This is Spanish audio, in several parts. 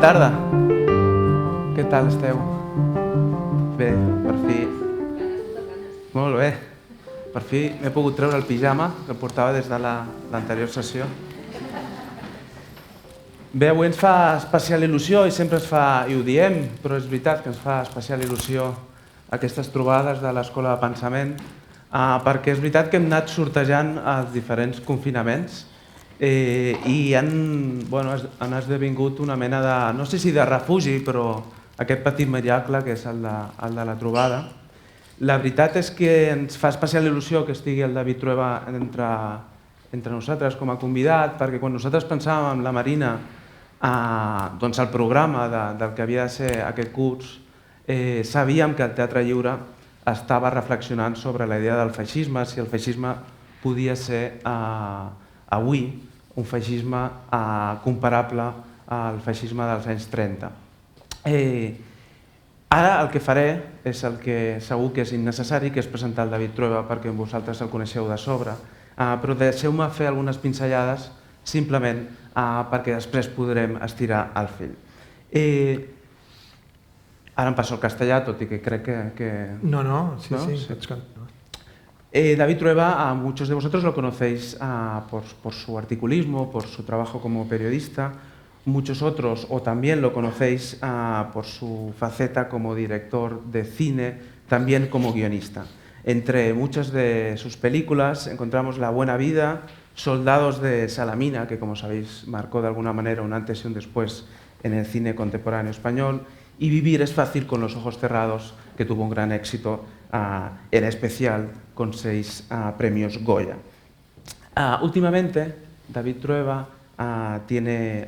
tarda. Què tal esteu? Bé, per fi... Molt bé. Per fi m'he pogut treure el pijama que portava des de l'anterior sessió. Bé, avui ens fa especial il·lusió i sempre es fa, i ho diem, però és veritat que ens fa especial il·lusió aquestes trobades de l'Escola de Pensament, perquè és veritat que hem anat sortejant els diferents confinaments i han esdevingut una mena de, no sé si de refugi, però aquest petit miracle que és el de la trobada. La veritat és que ens fa especial il·lusió que estigui el David Trueba entre nosaltres com a convidat, perquè quan nosaltres pensàvem en la Marina, doncs el programa del que havia de ser aquest curs, sabíem que el Teatre Lliure estava reflexionant sobre la idea del feixisme, si el feixisme podia ser avui un feixisme comparable al feixisme dels anys 30. Ara el que faré és el que segur que és innecessari, que és presentar el David Trueba perquè vosaltres el coneixeu de sobre, però deixeu-me fer algunes pinzellades simplement perquè després podrem estirar el fil. Ara em passo al castellà, tot i que crec que... No, sí, pots continuar. David Trueba, muchos de vosotros lo conocéis por su articulismo, por su trabajo como periodista. Muchos otros, o también lo conocéis por su faceta como director de cine, también como guionista. Entre muchas de sus películas encontramos La buena vida, Soldados de Salamina, que como sabéis marcó de alguna manera un antes y un después en el cine contemporáneo español, y Vivir es fácil con los ojos cerrados, que tuvo un gran éxito, en especial con 6 premios Goya. Últimamente, David Trueba tiene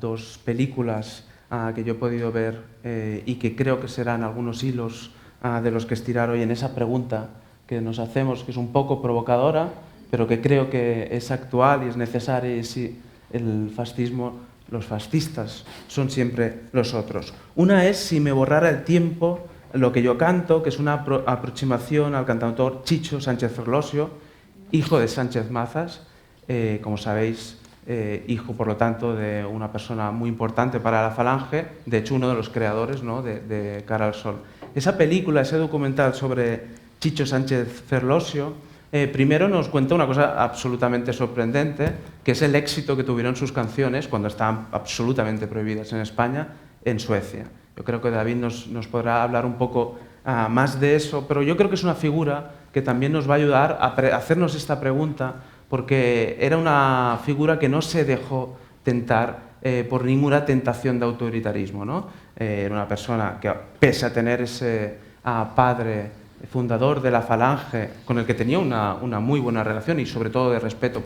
2 películas que yo he podido ver y que creo que serán algunos hilos de los que estirar hoy en esa pregunta que nos hacemos, que es un poco provocadora, pero que creo que es actual y es necesaria, y si el fascismo, los fascistas son siempre los otros. Una es Si me borrara el tiempo, lo que yo canto, que es una aproximación al cantautor Chicho Sánchez Ferlosio, hijo de Sánchez Mazas, como sabéis, hijo, por lo tanto, de una persona muy importante para la Falange, de hecho uno de los creadores, ¿no?, de Cara al Sol. Esa película, ese documental sobre Chicho Sánchez Ferlosio, primero nos cuenta una cosa absolutamente sorprendente, que es el éxito que tuvieron sus canciones cuando estaban absolutamente prohibidas en España, en Suecia. Yo creo que David nos podrá hablar un poco más de eso, pero yo creo que es una figura que también nos va a ayudar a hacernos esta pregunta, porque era una figura que no se dejó tentar por ninguna tentación de autoritarismo, ¿no? Era una persona que, pese a tener ese padre fundador de la Falange, con el que tenía una muy buena relación y sobre todo de respeto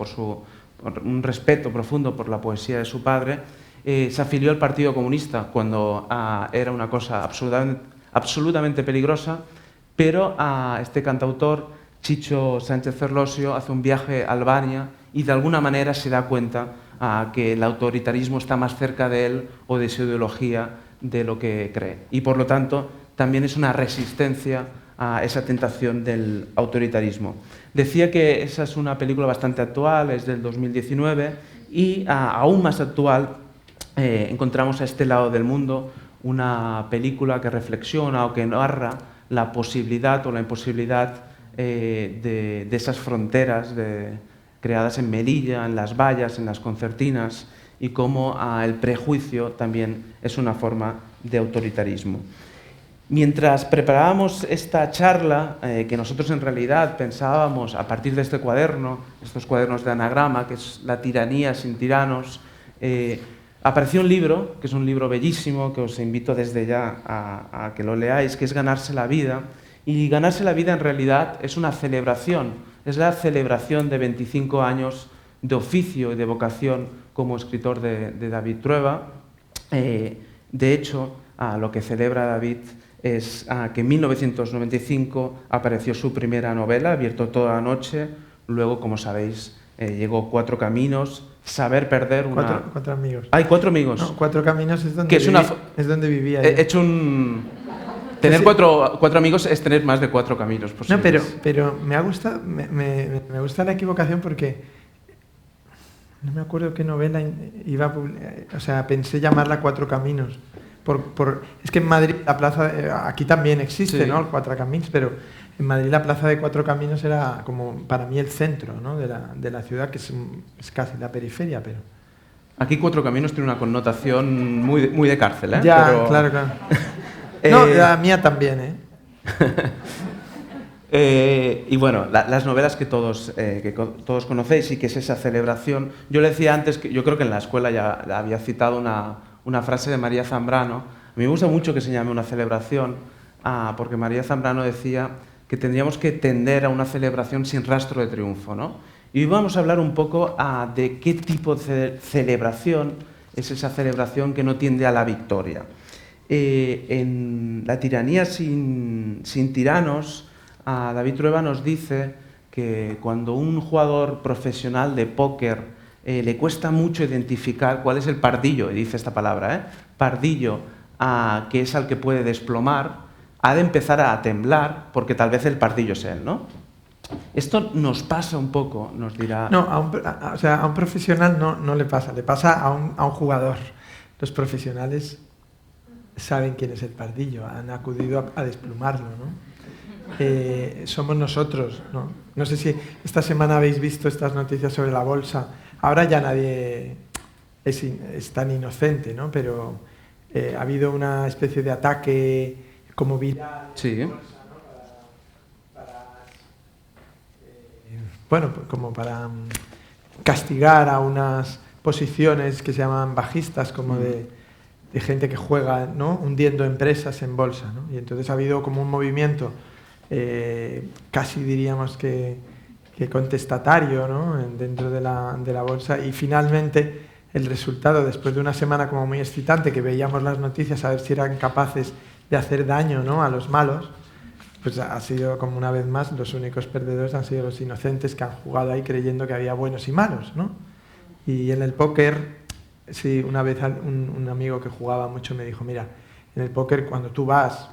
un respeto profundo por la poesía de su padre, se afilió al Partido Comunista cuando era una cosa absolutamente peligrosa, pero este cantautor, Chicho Sánchez Ferlosio, hace un viaje a Albania y de alguna manera se da cuenta que el autoritarismo está más cerca de él o de su ideología de lo que cree. Y por lo tanto también es una resistencia a esa tentación del autoritarismo. Decía que esa es una película bastante actual, es del 2019, y aún más actual encontramos A este lado del mundo, una película que reflexiona o que narra la posibilidad o la imposibilidad de esas fronteras creadas en Melilla, en las vallas, en las concertinas, y cómo el prejuicio también es una forma de autoritarismo. Mientras preparábamos esta charla, que nosotros en realidad pensábamos a partir de este cuaderno, estos cuadernos de anagrama, que es La tiranía sin tiranos, apareció un libro, que es un libro bellísimo, que os invito desde ya a que lo leáis, que es Ganarse la vida. Y Ganarse la vida en realidad es una celebración, es la celebración de 25 años de oficio y de vocación como escritor de David Trueba. De hecho, lo que celebra David es que en 1995 apareció su primera novela, Abierto toda la noche. Luego, como sabéis, llegó Cuatro caminos, Saber perder una... Cuatro amigos. Hay 4 amigos. No, Cuatro caminos es donde vivía. He hecho un... Tener cuatro amigos es tener más de 4 caminos posibles. No, pero me gusta la equivocación porque no me acuerdo qué novela iba a o sea, pensé llamarla Cuatro Caminos. Es que en Madrid la plaza, aquí también existe, sí, ¿no? El Cuatro Caminos, pero en Madrid la plaza de Cuatro Caminos era como para mí el centro, ¿no? de la ciudad, que es casi la periferia, pero... Aquí Cuatro Caminos tiene una connotación muy de cárcel, ¿eh? Ya, pero... claro. No, la mía también, ¿eh? Y bueno, las novelas que todos conocéis y que es esa celebración. Yo le decía antes que yo creo que en la escuela ya había citado una frase de María Zambrano. A mí me gusta mucho que se llame una celebración, porque María Zambrano decía que tendríamos que tender a una celebración sin rastro de triunfo, ¿no? Y hoy vamos a hablar un poco de qué tipo de celebración es esa celebración que no tiende a la victoria. En La tiranía sin tiranos, David Trueba nos dice que cuando un jugador profesional de póker le cuesta mucho identificar cuál es el pardillo, y dice esta palabra, pardillo, que es al que puede desplomar, ha de empezar a temblar porque tal vez el pardillo es él, ¿no? Esto nos pasa un poco, nos dirá... No, a un profesional no le pasa a un jugador. Los profesionales saben quién es el pardillo, han acudido a desplumarlo, ¿no? Somos nosotros, ¿no? No sé si esta semana habéis visto estas noticias sobre la bolsa. Ahora ya nadie es tan inocente, ¿no? Pero ha habido una especie de ataque como viral. Sí. Bolsa, ¿no? Bueno, como para castigar a unas posiciones que se llaman bajistas, como de gente que juega, ¿no? Hundiendo empresas en bolsa, ¿no? Y entonces ha habido como un movimiento casi diríamos que contestatario, ¿no? Dentro de la bolsa, y finalmente el resultado, después de una semana como muy excitante, que veíamos las noticias a ver si eran capaces de hacer daño, ¿no? A los malos, pues ha sido como una vez más los únicos perdedores han sido los inocentes que han jugado ahí creyendo que había buenos y malos, ¿no? Y en el póker, sí, una vez un amigo que jugaba mucho me dijo, mira, en el póker cuando tú vas,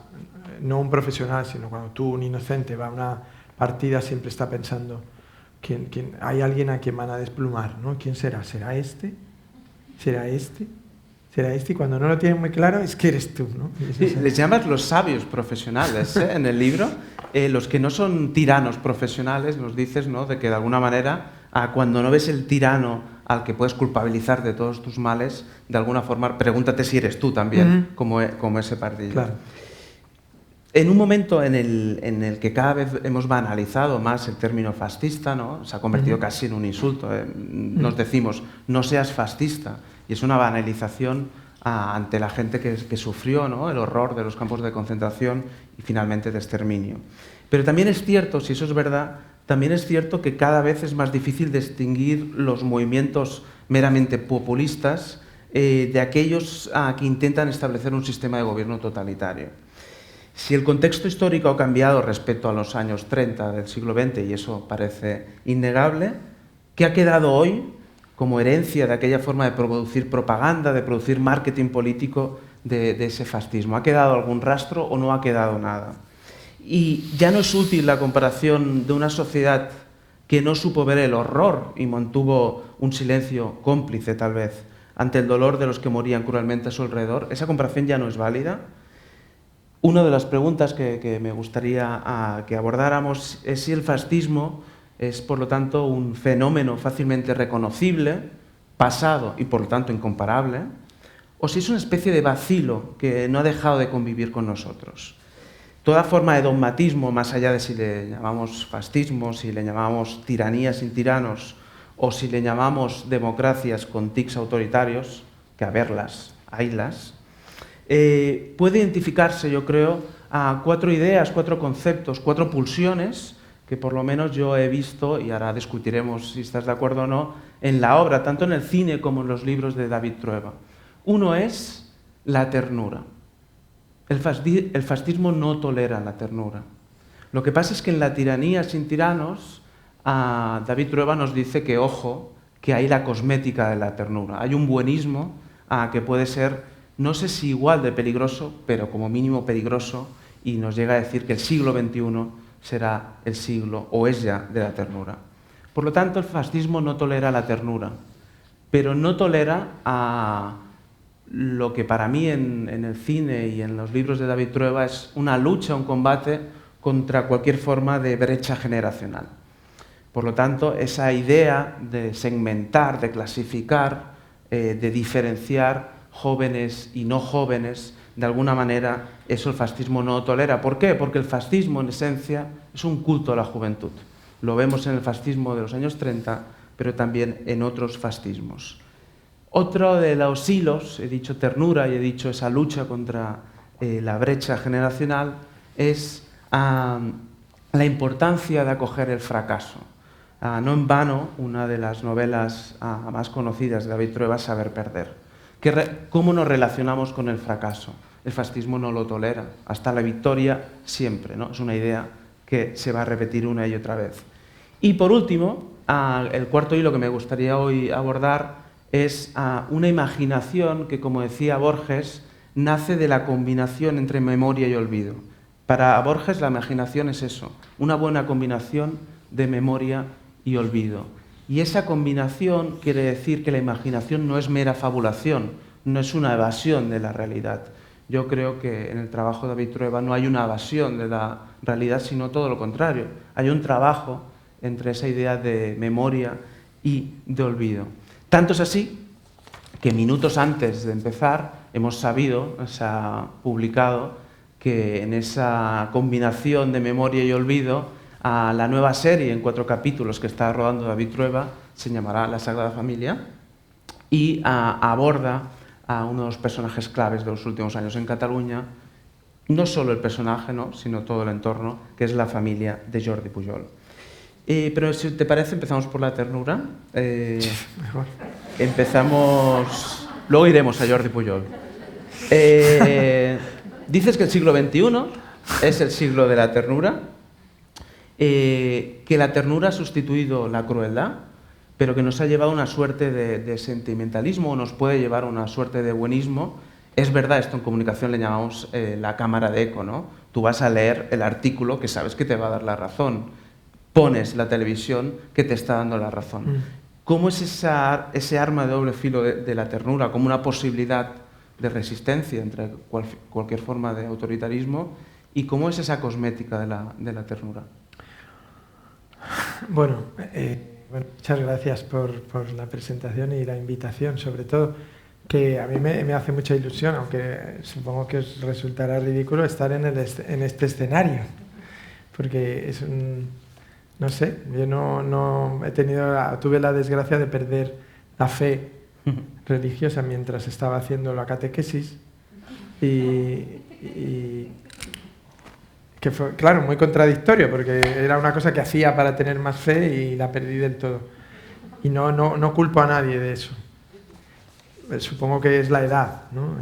no un profesional, sino cuando tú, un inocente, va a una partida, siempre está pensando, hay alguien a quien van a desplumar, ¿no? ¿Quién será? ¿Será este? ¿Será este? ¿Será este? Y cuando no lo tienen muy claro, es que eres tú, ¿no? Sí, les llamas los sabios profesionales, ¿eh? En el libro. Los que no son tiranos profesionales, nos dices, ¿no? De que de alguna manera, cuando no ves el tirano al que puedes culpabilizar de todos tus males, de alguna forma, pregúntate si eres tú también, como ese pardillo. Claro. En un momento en el que cada vez hemos banalizado más el término fascista, ¿no? Se ha convertido casi en un insulto. Nos decimos, no seas fascista. Y es una banalización ante la gente que sufrió, ¿no? El horror de los campos de concentración y finalmente de exterminio. Pero también es cierto, si eso es verdad, también es cierto que cada vez es más difícil distinguir los movimientos meramente populistas de aquellos que intentan establecer un sistema de gobierno totalitario. Si el contexto histórico ha cambiado respecto a los años 30 del siglo XX, y eso parece innegable, ¿qué ha quedado hoy como herencia de aquella forma de producir propaganda, de producir marketing político de ese fascismo? ¿Ha quedado algún rastro o no ha quedado nada? Y ya no es útil la comparación de una sociedad que no supo ver el horror y mantuvo un silencio cómplice, tal vez, ante el dolor de los que morían cruelmente a su alrededor. Esa comparación ya no es válida. Una de las preguntas que me gustaría que abordáramos es si el fascismo es, por lo tanto, un fenómeno fácilmente reconocible, pasado y, por lo tanto, incomparable, o si es una especie de vacilo que no ha dejado de convivir con nosotros. Toda forma de dogmatismo, más allá de si le llamamos fascismo, si le llamamos tiranía sin tiranos o si le llamamos democracias con tics autoritarios, que a verlas, haylas, puede identificarse, yo creo, a 4 ideas, 4 conceptos, 4 pulsiones que por lo menos yo he visto, y ahora discutiremos si estás de acuerdo o no, en la obra, tanto en el cine como en los libros de David Trueba. Uno es la ternura. El fascismo no tolera la ternura. Lo que pasa es que en La tiranía sin tiranos, David Trueba nos dice que, ojo, que hay la cosmética de la ternura. Hay un buenismo que puede ser, no sé si igual de peligroso, pero como mínimo peligroso, y nos llega a decir que el siglo XXI será el siglo, o es ya, de la ternura. Por lo tanto, el fascismo no tolera la ternura. pero no tolera a lo que para mí en el cine y en los libros de David Trueba es una lucha, un combate contra cualquier forma de brecha generacional. Por lo tanto, esa idea de segmentar, de clasificar, de diferenciar jóvenes y no jóvenes, de alguna manera eso el fascismo no lo tolera. ¿Por qué? Porque el fascismo en esencia es un culto a la juventud. Lo vemos en el fascismo de los años 30, pero también en otros fascismos. Otro de los hilos, he dicho ternura y he dicho esa lucha contra la brecha generacional, es la importancia de acoger el fracaso. No en vano, una de las novelas más conocidas de David Trueba es Saber perder. ¿Cómo nos relacionamos con el fracaso? El fascismo no lo tolera, hasta la victoria siempre, ¿no? Es una idea que se va a repetir una y otra vez. Y por último, el cuarto hilo que me gustaría hoy abordar es una imaginación que, como decía Borges, nace de la combinación entre memoria y olvido. Para Borges la imaginación es eso, una buena combinación de memoria y olvido. Y esa combinación quiere decir que la imaginación no es mera fabulación, no es una evasión de la realidad. Yo creo que en el trabajo de David Trueba no hay una evasión de la realidad, sino todo lo contrario. Hay un trabajo entre esa idea de memoria y de olvido. Tanto es así que minutos antes de empezar hemos sabido, se ha publicado, que en esa combinación de memoria y olvido, la nueva serie en 4 capítulos que está rodando David Trueba se llamará La Sagrada Familia y aborda a uno de los personajes claves de los últimos años en Cataluña, no solo el personaje, ¿no?, sino todo el entorno, que es la familia de Jordi Pujol. Pero si te parece, empezamos por la ternura. Mejor. Empezamos... Luego iremos a Jordi Pujol. Dices que el siglo XXI es el siglo de la ternura, que la ternura ha sustituido la crueldad, pero que nos ha llevado a una suerte de sentimentalismo, o nos puede llevar a una suerte de buenismo. Es verdad, esto en comunicación le llamamos la cámara de eco, ¿no? Tú vas a leer el artículo que sabes que te va a dar la razón. Pones la televisión que te está dando la razón. ¿Cómo es ese arma de doble filo de la ternura como una posibilidad de resistencia entre cualquier forma de autoritarismo? ¿Y cómo es esa cosmética de la ternura? Bueno, muchas gracias por la presentación y la invitación, sobre todo, que a mí me hace mucha ilusión, aunque supongo que os resultará ridículo estar en este escenario, porque es no sé, yo no tuve la desgracia de perder la fe religiosa mientras estaba haciendo la catequesis y que fue, claro, muy contradictorio porque era una cosa que hacía para tener más fe y la perdí del todo. Y no culpo a nadie de eso. Supongo que es la edad, ¿no?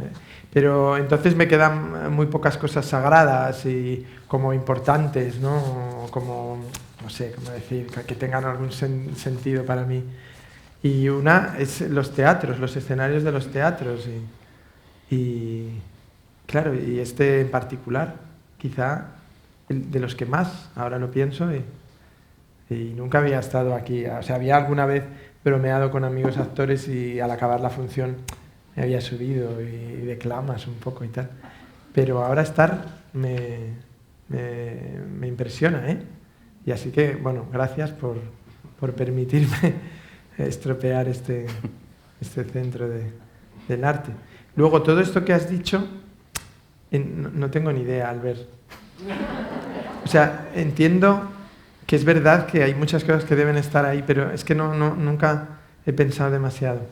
Pero entonces me quedan muy pocas cosas sagradas y como importantes, ¿no? Como, no sé cómo decir, que tengan algún sentido para mí. Y una es los teatros, los escenarios de los teatros. Y claro, y este en particular, quizá de los que más, ahora lo pienso, y nunca había estado aquí. O sea, había alguna vez bromeado con amigos actores y al acabar la función me había subido y declamas un poco y tal. Pero ahora estar me impresiona, ¿eh? Y así que, bueno, gracias por permitirme estropear este centro del arte. Luego, todo esto que has dicho, no tengo ni idea, Albert. O sea, entiendo que es verdad que hay muchas cosas que deben estar ahí, pero es que nunca he pensado demasiado.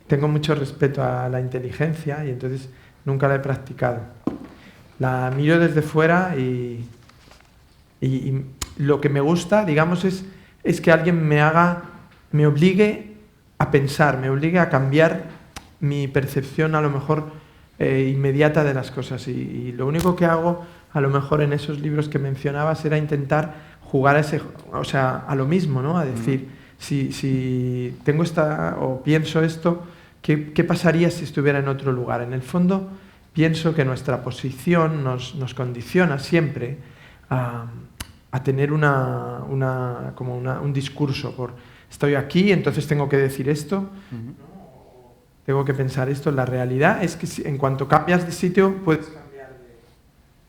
Tengo mucho respeto a la inteligencia y entonces nunca la he practicado. La miro desde fuera y lo que me gusta, digamos, es que alguien me obligue a pensar, me obligue a cambiar mi percepción a lo mejor inmediata de las cosas. Y lo único que hago, a lo mejor en esos libros que mencionabas, era intentar jugar a lo mismo, ¿no? A decir, si tengo o pienso esto, ¿qué pasaría si estuviera en otro lugar? En el fondo, pienso que nuestra posición nos condiciona siempre a tener un discurso. estoy aquí, entonces tengo que decir esto, tengo que pensar esto. La realidad es que en cuanto cambias de sitio puedes cambiar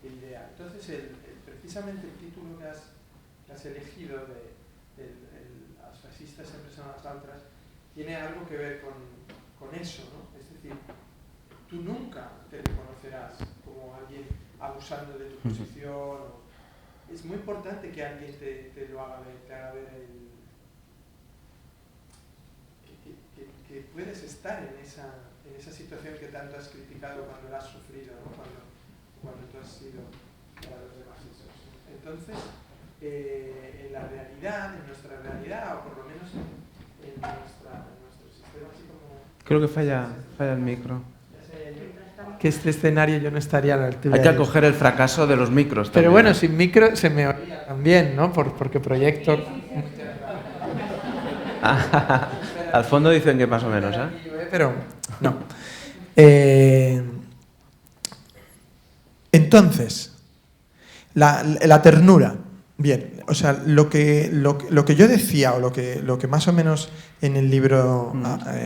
de idea. Entonces, precisamente el título que has elegido de Los fascistas siempre son las otras tiene algo que ver con eso, ¿no? Es decir, tú nunca te reconocerás como alguien abusando de tu posición. Es muy importante que alguien te lo haga ver, te haga ver que puedes estar en esa situación que tanto has criticado cuando la has sufrido, ¿no? Cuando tú has sido para los demás esos. Entonces, en la realidad, en nuestra realidad, o por lo menos en nuestro sistema así como... Creo que falla el micro. Que este escenario yo no estaría a la altura. Hay que acoger el fracaso de los micros también. Pero bueno, sin micro se me oía también, ¿no? Porque proyecto... Al fondo dicen que más o menos, ¿eh? Pero no. Entonces, la ternura. Bien, o sea, lo que yo decía, o lo que más o menos en el libro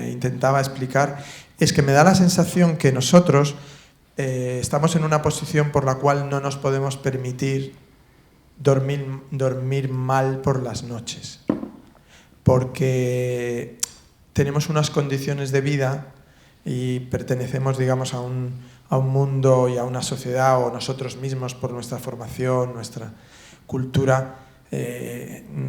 intentaba explicar, es que me da la sensación que nosotros estamos en una posición por la cual no nos podemos permitir dormir mal por las noches. Porque tenemos unas condiciones de vida y pertenecemos, digamos, a un mundo y a una sociedad, o nosotros mismos por nuestra formación, nuestra cultura,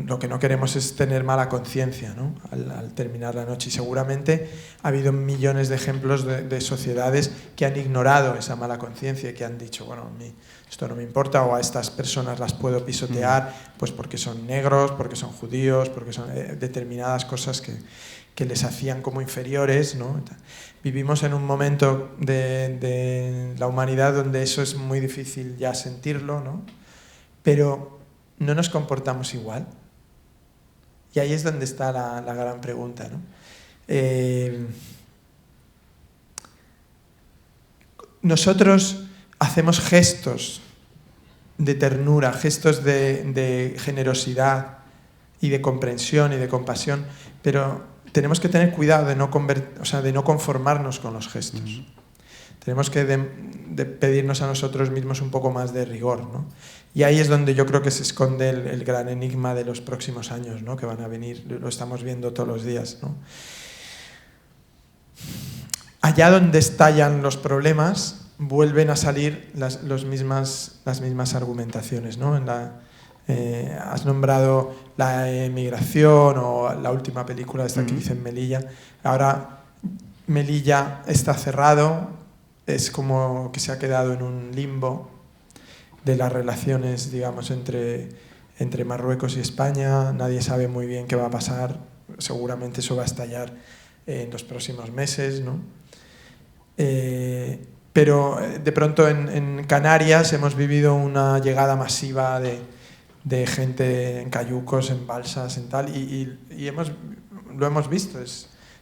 lo que no queremos es tener mala conciencia, ¿no? al terminar la noche. Y seguramente ha habido millones de ejemplos de sociedades que han ignorado esa mala conciencia y que han dicho, bueno, a mí esto no me importa, o a estas personas las puedo pisotear pues porque son negros, porque son judíos, porque son determinadas cosas que les hacían como inferiores, ¿no? Vivimos en un momento de la humanidad donde eso es muy difícil ya sentirlo, ¿no? Pero no nos comportamos igual. Y ahí es donde está la gran pregunta, ¿no? Nosotros hacemos gestos de ternura, gestos de generosidad y de comprensión y de compasión, pero tenemos que tener cuidado de no conformarnos con los gestos. Tenemos que pedirnos a nosotros mismos un poco más de rigor, ¿no? Y ahí es donde yo creo que se esconde el gran enigma de los próximos años, ¿no? Que van a venir, lo estamos viendo todos los días, ¿no? Allá donde estallan los problemas, vuelven a salir las mismas argumentaciones, ¿no? Has nombrado la emigración o la última película esta que hice en Melilla. Ahora Melilla está cerrado, es como que se ha quedado en un limbo de las relaciones, digamos, entre Marruecos y España. Nadie sabe muy bien qué va a pasar, seguramente eso va a estallar en los próximos meses, ¿no? Pero de pronto en Canarias hemos vivido una llegada masiva de gente en cayucos, en balsas, en tal, y lo hemos visto.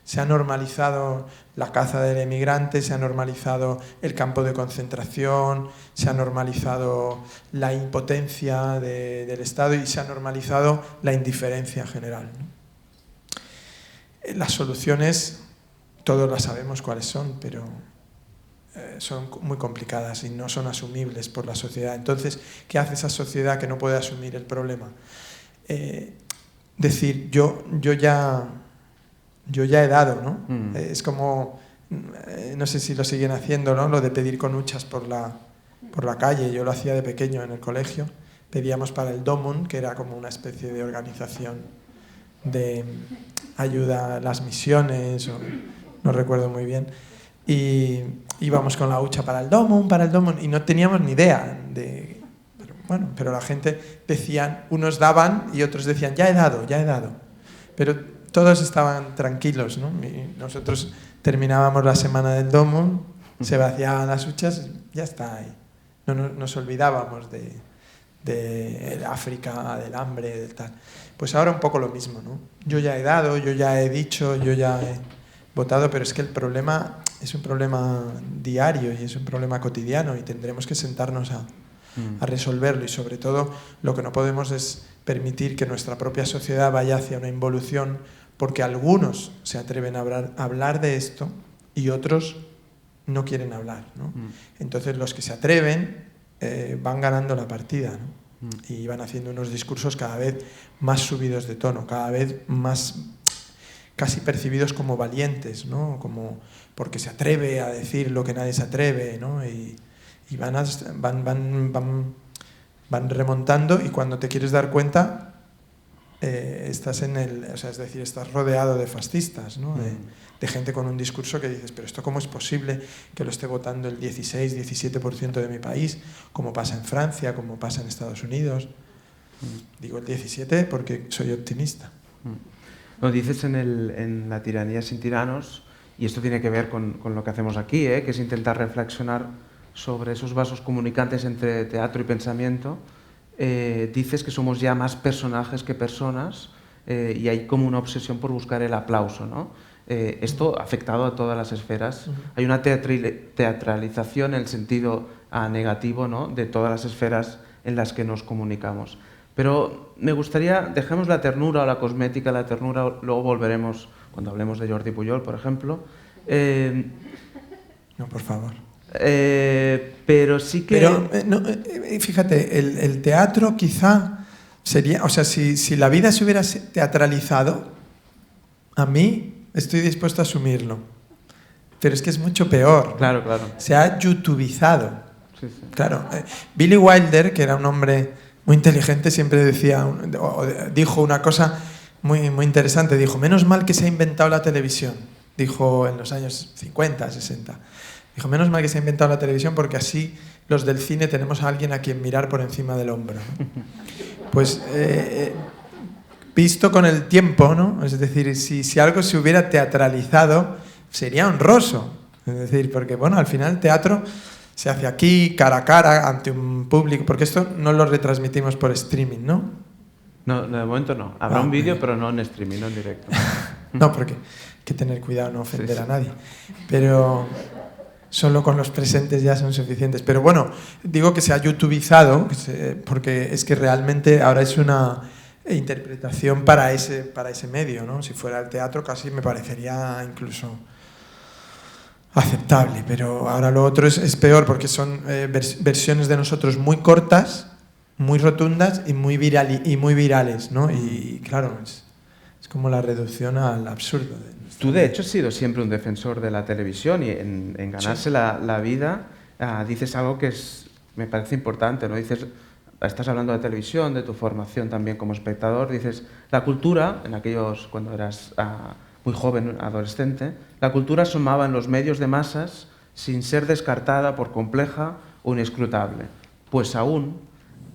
Se ha normalizado la caza del emigrante, se ha normalizado el campo de concentración, se ha normalizado la impotencia del Estado y se ha normalizado la indiferencia general, ¿no? Las soluciones, todos las sabemos cuáles son, pero son muy complicadas y no son asumibles por la sociedad. Entonces, ¿qué hace esa sociedad que no puede asumir el problema? Decir, yo ya he dado, ¿no? Es como, no sé si lo siguen haciendo, ¿no? Lo de pedir conuchas por la calle. Yo lo hacía de pequeño en el colegio. Pedíamos para el DOMUN, que era como una especie de organización de ayuda a las misiones, o no recuerdo muy bien. Y íbamos con la hucha para el DOMUN, y no teníamos ni idea de... Pero la gente decían, unos daban y otros decían, ya he dado. Pero todos estaban tranquilos, ¿no? Y nosotros terminábamos la semana del DOMUN, se vaciaban las huchas, ya está ahí. No nos olvidábamos de África, del hambre, del tal. Pues ahora un poco lo mismo, ¿no? Yo ya he dado, yo ya he dicho, yo ya he votado, pero es que el problema es un problema diario y es un problema cotidiano y tendremos que sentarnos a resolverlo, y sobre todo lo que no podemos es permitir que nuestra propia sociedad vaya hacia una involución porque algunos se atreven a hablar de esto y otros no quieren hablar, ¿no? Entonces los que se atreven van ganando la partida, ¿no? Y van haciendo unos discursos cada vez más subidos de tono, cada vez más casi percibidos como valientes, ¿no? Como porque se atreve a decir lo que nadie se atreve, ¿no? Y van remontando, y cuando te quieres dar cuenta estás estás rodeado de fascistas, ¿no? De gente con un discurso que dices, pero esto cómo es posible que lo esté votando el 16-17% de mi país, como pasa en Francia, como pasa en Estados Unidos. Digo el 17 porque soy optimista. Lo dices en La tiranía sin tiranos, y esto tiene que ver con lo que hacemos aquí, que es intentar reflexionar sobre esos vasos comunicantes entre teatro y pensamiento. Dices que somos ya más personajes que personas, y hay como una obsesión por buscar el aplauso, ¿no? Esto ha afectado a todas las esferas. Hay una teatralización en el sentido negativo, ¿no?, de todas las esferas en las que nos comunicamos. Pero me gustaría, dejemos la ternura o la cosmética, la ternura, luego volveremos cuando hablemos de Jordi Pujol, por ejemplo. No, por favor. Pero sí que... Pero, fíjate, el teatro quizá sería... O sea, si la vida se hubiera teatralizado, a mí estoy dispuesto a asumirlo. Pero es que es mucho peor. Claro, claro. Se ha youtubizado. Sí, sí. Claro. Billy Wilder, que era un hombre muy inteligente, siempre dijo una cosa muy, muy interesante. Dijo, menos mal que se ha inventado la televisión. Dijo en los años 50, 60. Dijo, menos mal que se ha inventado la televisión porque así los del cine tenemos a alguien a quien mirar por encima del hombro, ¿no? Pues visto con el tiempo, ¿no? Es decir, si algo se hubiera teatralizado, sería honroso. Es decir, porque bueno, al final el teatro se hace aquí, cara a cara, ante un público, porque esto no lo retransmitimos por streaming, ¿no? No, de momento no. Habrá un vídeo, pero no en streaming, no en directo. No, porque hay que tener cuidado, no ofender a nadie. Pero solo con los presentes ya son suficientes. Pero bueno, digo que se ha youtubizado, porque es que realmente ahora es una interpretación para ese medio, ¿no? Si fuera el teatro casi me parecería incluso aceptable, pero ahora lo otro es peor porque son versiones de nosotros muy cortas, muy rotundas y muy virales, ¿no? Y claro, es como la reducción al absurdo. Tú, de hecho, has sido siempre un defensor de la televisión, y en ganarse sí. la vida dices algo que me parece importante, ¿no? Dices, estás hablando de televisión, de tu formación también como espectador, dices, la cultura, cuando eras muy joven, adolescente, la cultura asomaba en los medios de masas sin ser descartada por compleja o inescrutable, pues aún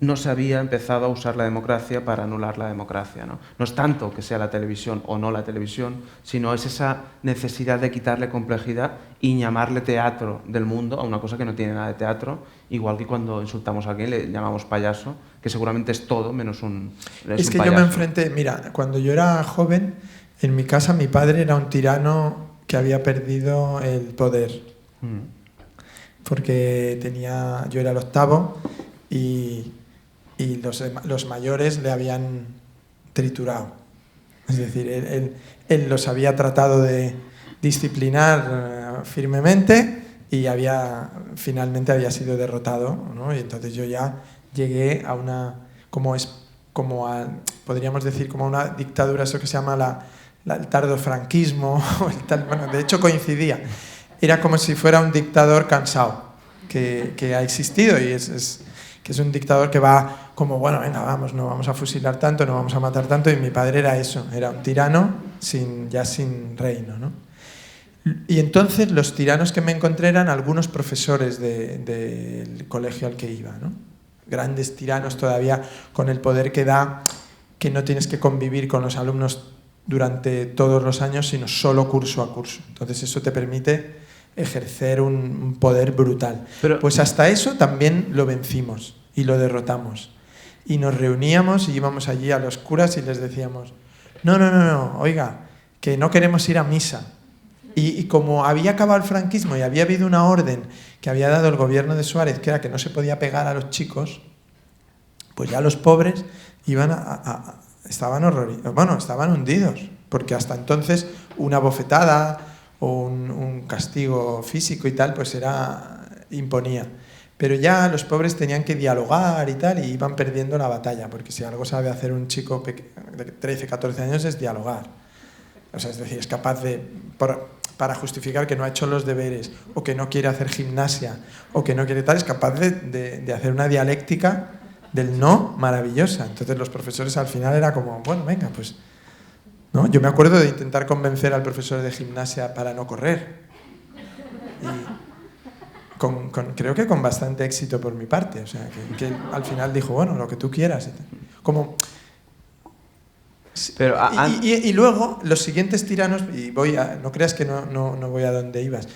no se había empezado a usar la democracia para anular la democracia, ¿no? No es tanto que sea la televisión o no la televisión, sino es esa necesidad de quitarle complejidad y llamarle teatro del mundo a una cosa que no tiene nada de teatro, igual que cuando insultamos a alguien le llamamos payaso, que seguramente es todo menos un payaso. Es que yo me enfrenté, mira, cuando yo era joven, en mi casa mi padre era un tirano que había perdido el poder, porque yo era el octavo y los mayores le habían triturado. Es decir, él los había tratado de disciplinar firmemente y finalmente había sido derrotado, ¿no? Y entonces yo ya llegué a podríamos decir, como a una dictadura, eso que se llama el tardofranquismo. Bueno, de hecho coincidía. Era como si fuera un dictador cansado que ha existido, y que es un dictador que va como, bueno, venga, vamos, no vamos a fusilar tanto, no vamos a matar tanto, y mi padre era eso, era un tirano ya sin reino, ¿no? Y entonces los tiranos que me encontré eran algunos profesores del colegio al que iba, ¿no? Grandes tiranos todavía con el poder que da, que no tienes que convivir con los alumnos durante todos los años, sino solo curso a curso. Entonces eso te permite ejercer un poder brutal. Pues hasta eso también lo vencimos y lo derrotamos. Y nos reuníamos y íbamos allí a los curas y les decíamos, no, oiga, que no queremos ir a misa. Y como había acabado el franquismo y había habido una orden que había dado el gobierno de Suárez, que era que no se podía pegar a los chicos, pues ya los pobres estaban estaban hundidos, porque hasta entonces una bofetada o un castigo físico y tal, pues imponía. Pero ya los pobres tenían que dialogar y tal, y iban perdiendo la batalla, porque si algo sabe hacer un chico de 13, 14 años es dialogar. O sea, es decir, es capaz de, para justificar que no ha hecho los deberes, o que no quiere hacer gimnasia, o que no quiere tal, es capaz de hacer una dialéctica del no maravillosa. Entonces los profesores al final era como, bueno, venga, pues... ¿no? Yo me acuerdo de intentar convencer al profesor de gimnasia para no correr. Y creo que con bastante éxito por mi parte. O sea, que al final dijo, bueno, lo que tú quieras. Como... Pero, y luego, los siguientes tiranos, y no creas que no voy a donde ibas.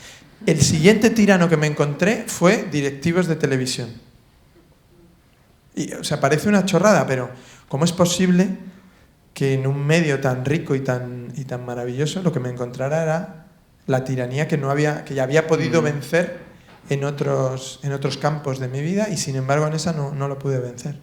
El siguiente tirano que me encontré fue directivos de televisión. O sea, parece una chorrada, pero ¿cómo es posible que en un medio tan rico y tan maravilloso lo que me encontrara era la tiranía que ya había podido vencer en otros campos de mi vida, y sin embargo en esa no lo pude vencer?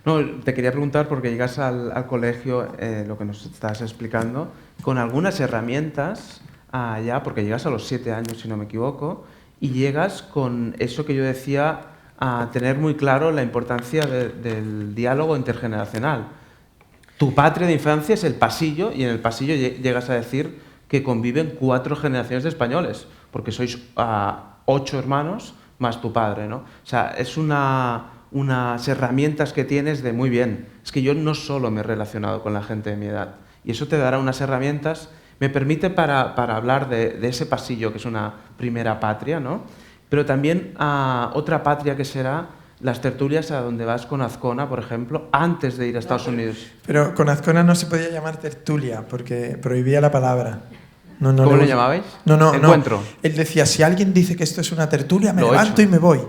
No, te quería preguntar, porque llegas al colegio, lo que nos estás explicando, con algunas herramientas ya, porque llegas a los 7 años, si no me equivoco, y llegas con eso que yo decía, a tener muy claro la importancia del diálogo intergeneracional. Tu patria de infancia es el pasillo, y en el pasillo llegas a decir que conviven 4 generaciones de españoles, porque sois 8 hermanos más tu padre, ¿no? O sea, es unas herramientas que tienes de muy bien. Es que yo no solo me he relacionado con la gente de mi edad, y eso te dará unas herramientas, me permite para hablar de ese pasillo que es una primera patria, ¿no? Pero también otra patria que será las tertulias a donde vas con Azcona, por ejemplo, antes de ir a Estados Unidos. Pero con Azcona no se podía llamar tertulia, porque prohibía la palabra. ¿Cómo le llamabais? Encuentro. Él decía, si alguien dice que esto es una tertulia, me levanto y me voy.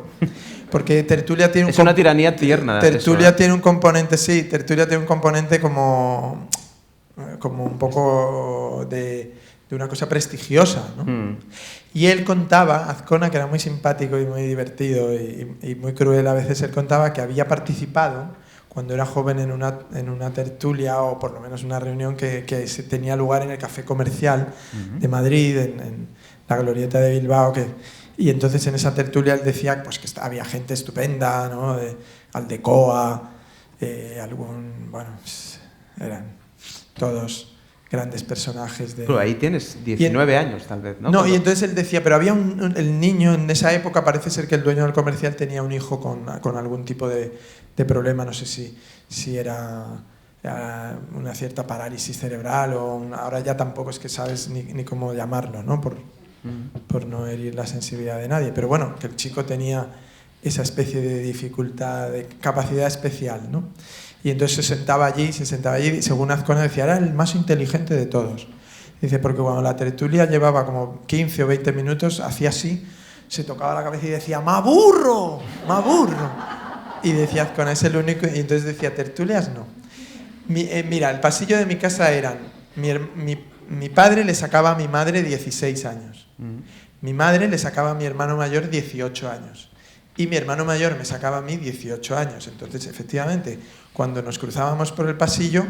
Porque tertulia tiene es una tiranía tierna. Tertulia tiene un componente, sí, tertulia tiene un componente como un poco de una cosa prestigiosa, ¿no? Y él contaba, Azcona, que era muy simpático y muy divertido y muy cruel a veces, él contaba que había participado cuando era joven en una tertulia, o por lo menos una reunión que se tenía lugar en el Café Comercial de Madrid, en la Glorieta de Bilbao, y entonces en esa tertulia él decía pues, que había gente estupenda, ¿no? Aldecoa, eran todos grandes personajes Pero ahí tienes 19 años, tal vez, ¿no? No, y entonces él decía, pero había el niño en esa época, parece ser que el dueño del comercial tenía un hijo con algún tipo de problema, no sé si era una cierta parálisis cerebral ahora ya tampoco es que sabes ni cómo llamarlo, ¿no? Por no herir la sensibilidad de nadie, pero bueno, que el chico tenía esa especie de dificultad, de capacidad especial, ¿no? Y entonces se sentaba allí, y según Azcona decía, era el más inteligente de todos. Dice, porque cuando la tertulia llevaba como 15 o 20 minutos, hacía así, se tocaba la cabeza y decía, ¡m'aburro! ¡m'aburro! Y decía Azcona, es el único, y entonces decía, tertulias no. Mira, el pasillo de mi casa eran, mi padre le sacaba a mi madre 16 años, mi madre le sacaba a mi hermano mayor 18 años, y mi hermano mayor me sacaba a mí 18 años. Entonces, efectivamente, cuando nos cruzábamos por el pasillo,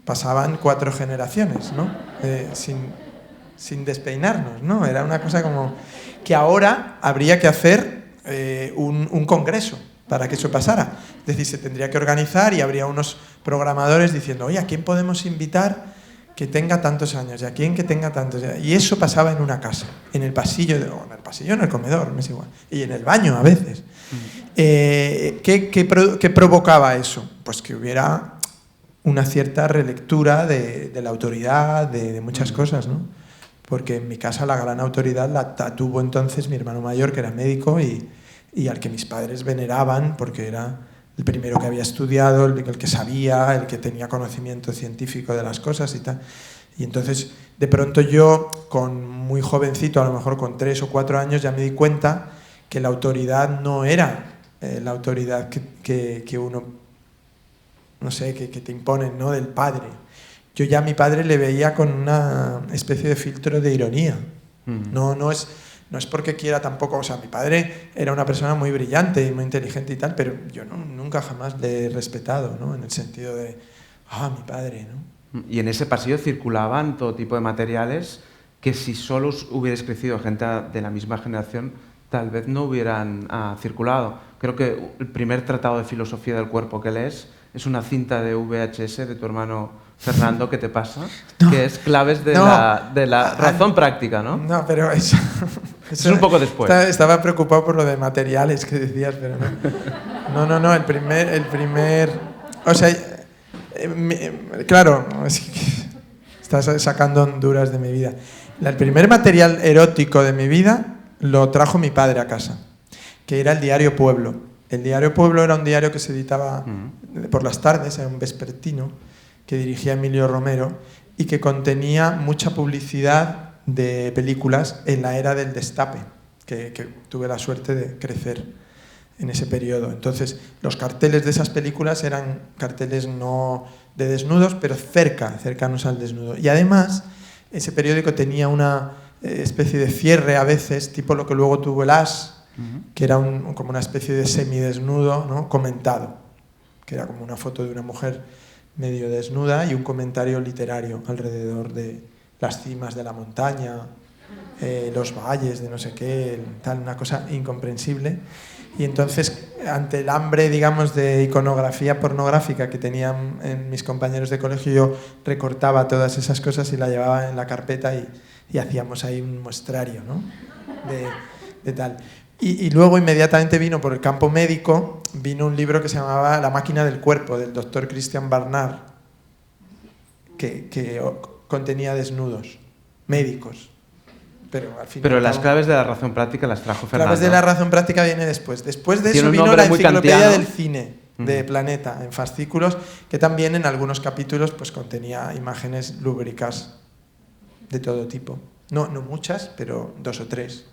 pasaban 4 generaciones, ¿no? Sin despeinarnos, ¿no? Era una cosa como que ahora habría que hacer un congreso para que eso pasara. Es decir, se tendría que organizar y habría unos programadores diciendo, oye, ¿a quién podemos invitar que tenga tantos años? ¿Y a quién que tenga tantos años? Y eso pasaba en una casa, en el pasillo, en el comedor, me es igual, y en el baño a veces. ¿Qué provocaba eso? Pues que hubiera una cierta relectura de la autoridad, de muchas cosas, ¿no? Porque en mi casa la gran autoridad la tuvo entonces mi hermano mayor, que era médico y al que mis padres veneraban porque era el primero que había estudiado, el que sabía, el que tenía conocimiento científico de las cosas y tal. Y entonces, de pronto yo, con muy jovencito, a lo mejor con 3 o 4 años, ya me di cuenta que la autoridad no era la autoridad que uno, no sé, que te imponen, ¿no? Del padre. yo ya a mi padre le veía con una especie de filtro de ironía. No es porque quiera tampoco, o sea, mi padre era una persona muy brillante y muy inteligente y tal, pero yo nunca jamás le he respetado, ¿no? En el sentido de, mi padre, ¿no? Y en ese pasillo circulaban todo tipo de materiales que si solo hubierais crecido gente de la misma generación, tal vez no hubieran circulado. Creo que el primer tratado de filosofía del cuerpo que lees es una cinta de VHS de tu hermano Fernando que te pasa, que es claves de la razón práctica, ¿no? No, pero eso es un poco después. Estaba preocupado por lo de materiales que decías, pero no. No, el primer... O sea, claro, estás sacando honduras de mi vida. El primer material erótico de mi vida lo trajo mi padre a casa, que era el diario Pueblo. El diario Pueblo era un diario que se editaba por las tardes, era un vespertino, que dirigía Emilio Romero y que contenía mucha publicidad de películas en la era del destape, que tuve la suerte de crecer en ese periodo. Entonces, los carteles de esas películas eran carteles no de desnudos, pero cercanos al desnudo. Y además, ese periódico tenía una especie de cierre a veces, tipo lo que luego tuvo el As, que era como una especie de semidesnudo, ¿no? Comentado, que era como una foto de una mujer medio desnuda y un comentario literario alrededor de las cimas de la montaña, los valles de no sé qué, tal, una cosa incomprensible. Y entonces, ante el hambre, digamos, de iconografía pornográfica que tenían mis compañeros de colegio, yo recortaba todas esas cosas y la llevaba en la carpeta y hacíamos ahí un muestrario, ¿no? de tal. Y luego inmediatamente vino por el campo médico, vino un libro que se llamaba La máquina del cuerpo, del doctor Christian Barnard, que contenía desnudos médicos. Pero las claves de la razón práctica las trajo Fernando. Claves de la razón práctica viene después. Después de eso vino la enciclopedia del cine de Planeta, en fascículos, que también en algunos capítulos pues contenía imágenes lúbricas de todo tipo. No muchas, pero 2 o 3.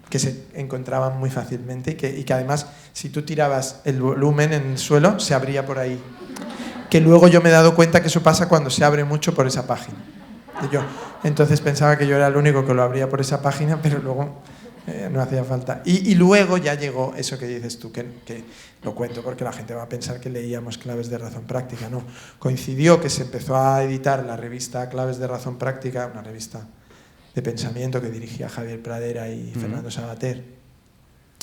Que se encontraban muy fácilmente y que además, si tú tirabas el volumen en el suelo, se abría por ahí. Que luego yo me he dado cuenta que eso pasa cuando se abre mucho por esa página. Entonces pensaba que yo era el único que lo abría por esa página, pero luego no hacía falta. Y luego ya llegó eso que dices tú, que lo cuento porque la gente va a pensar que leíamos Claves de Razón Práctica. No, coincidió que se empezó a editar la revista Claves de Razón Práctica, una revista de pensamiento que dirigía Javier Pradera y Fernando Sabater.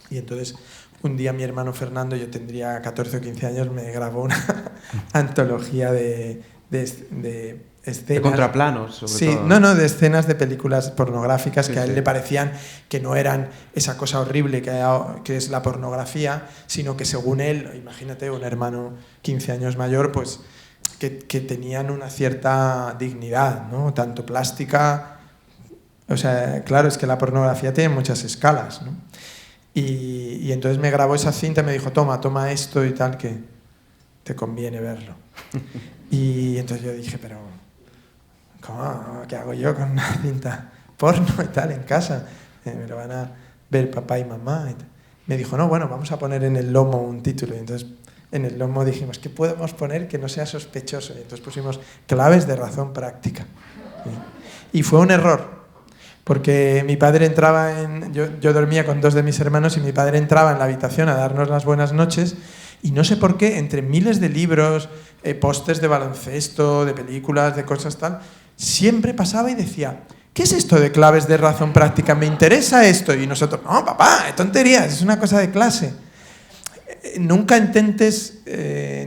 Y entonces un día mi hermano Fernando, yo tendría 14 o 15 años, me grabó una antología de escenas. De contraplanos, sobre todo. No, de escenas de películas pornográficas que a él le parecían que no eran esa cosa horrible que es la pornografía, sino que según él, imagínate, un hermano 15 años mayor, pues que tenían una cierta dignidad, ¿no? Tanto plástica. O sea, claro, es que la pornografía tiene muchas escalas, ¿no? Y entonces me grabó esa cinta y me dijo, toma esto y tal, que te conviene verlo. Y entonces yo dije, pero ¿cómo? ¿Qué hago yo con una cinta porno y tal en casa? Me lo van a ver papá y mamá. Y tal. Me dijo, no, bueno, vamos a poner en el lomo un título. Y entonces en el lomo dijimos, ¿qué podemos poner que no sea sospechoso? Y entonces pusimos Claves de Razón Práctica. Y fue un error. Porque mi padre entraba yo dormía con 2 de mis hermanos y mi padre entraba en la habitación a darnos las buenas noches y no sé por qué, entre miles de libros, pósters de baloncesto, de películas, de cosas tal, siempre pasaba y decía, ¿qué es esto de Claves de Razón Práctica? ¿Me interesa esto? Y nosotros, no, papá, tonterías, es una cosa de clase. Nunca intentes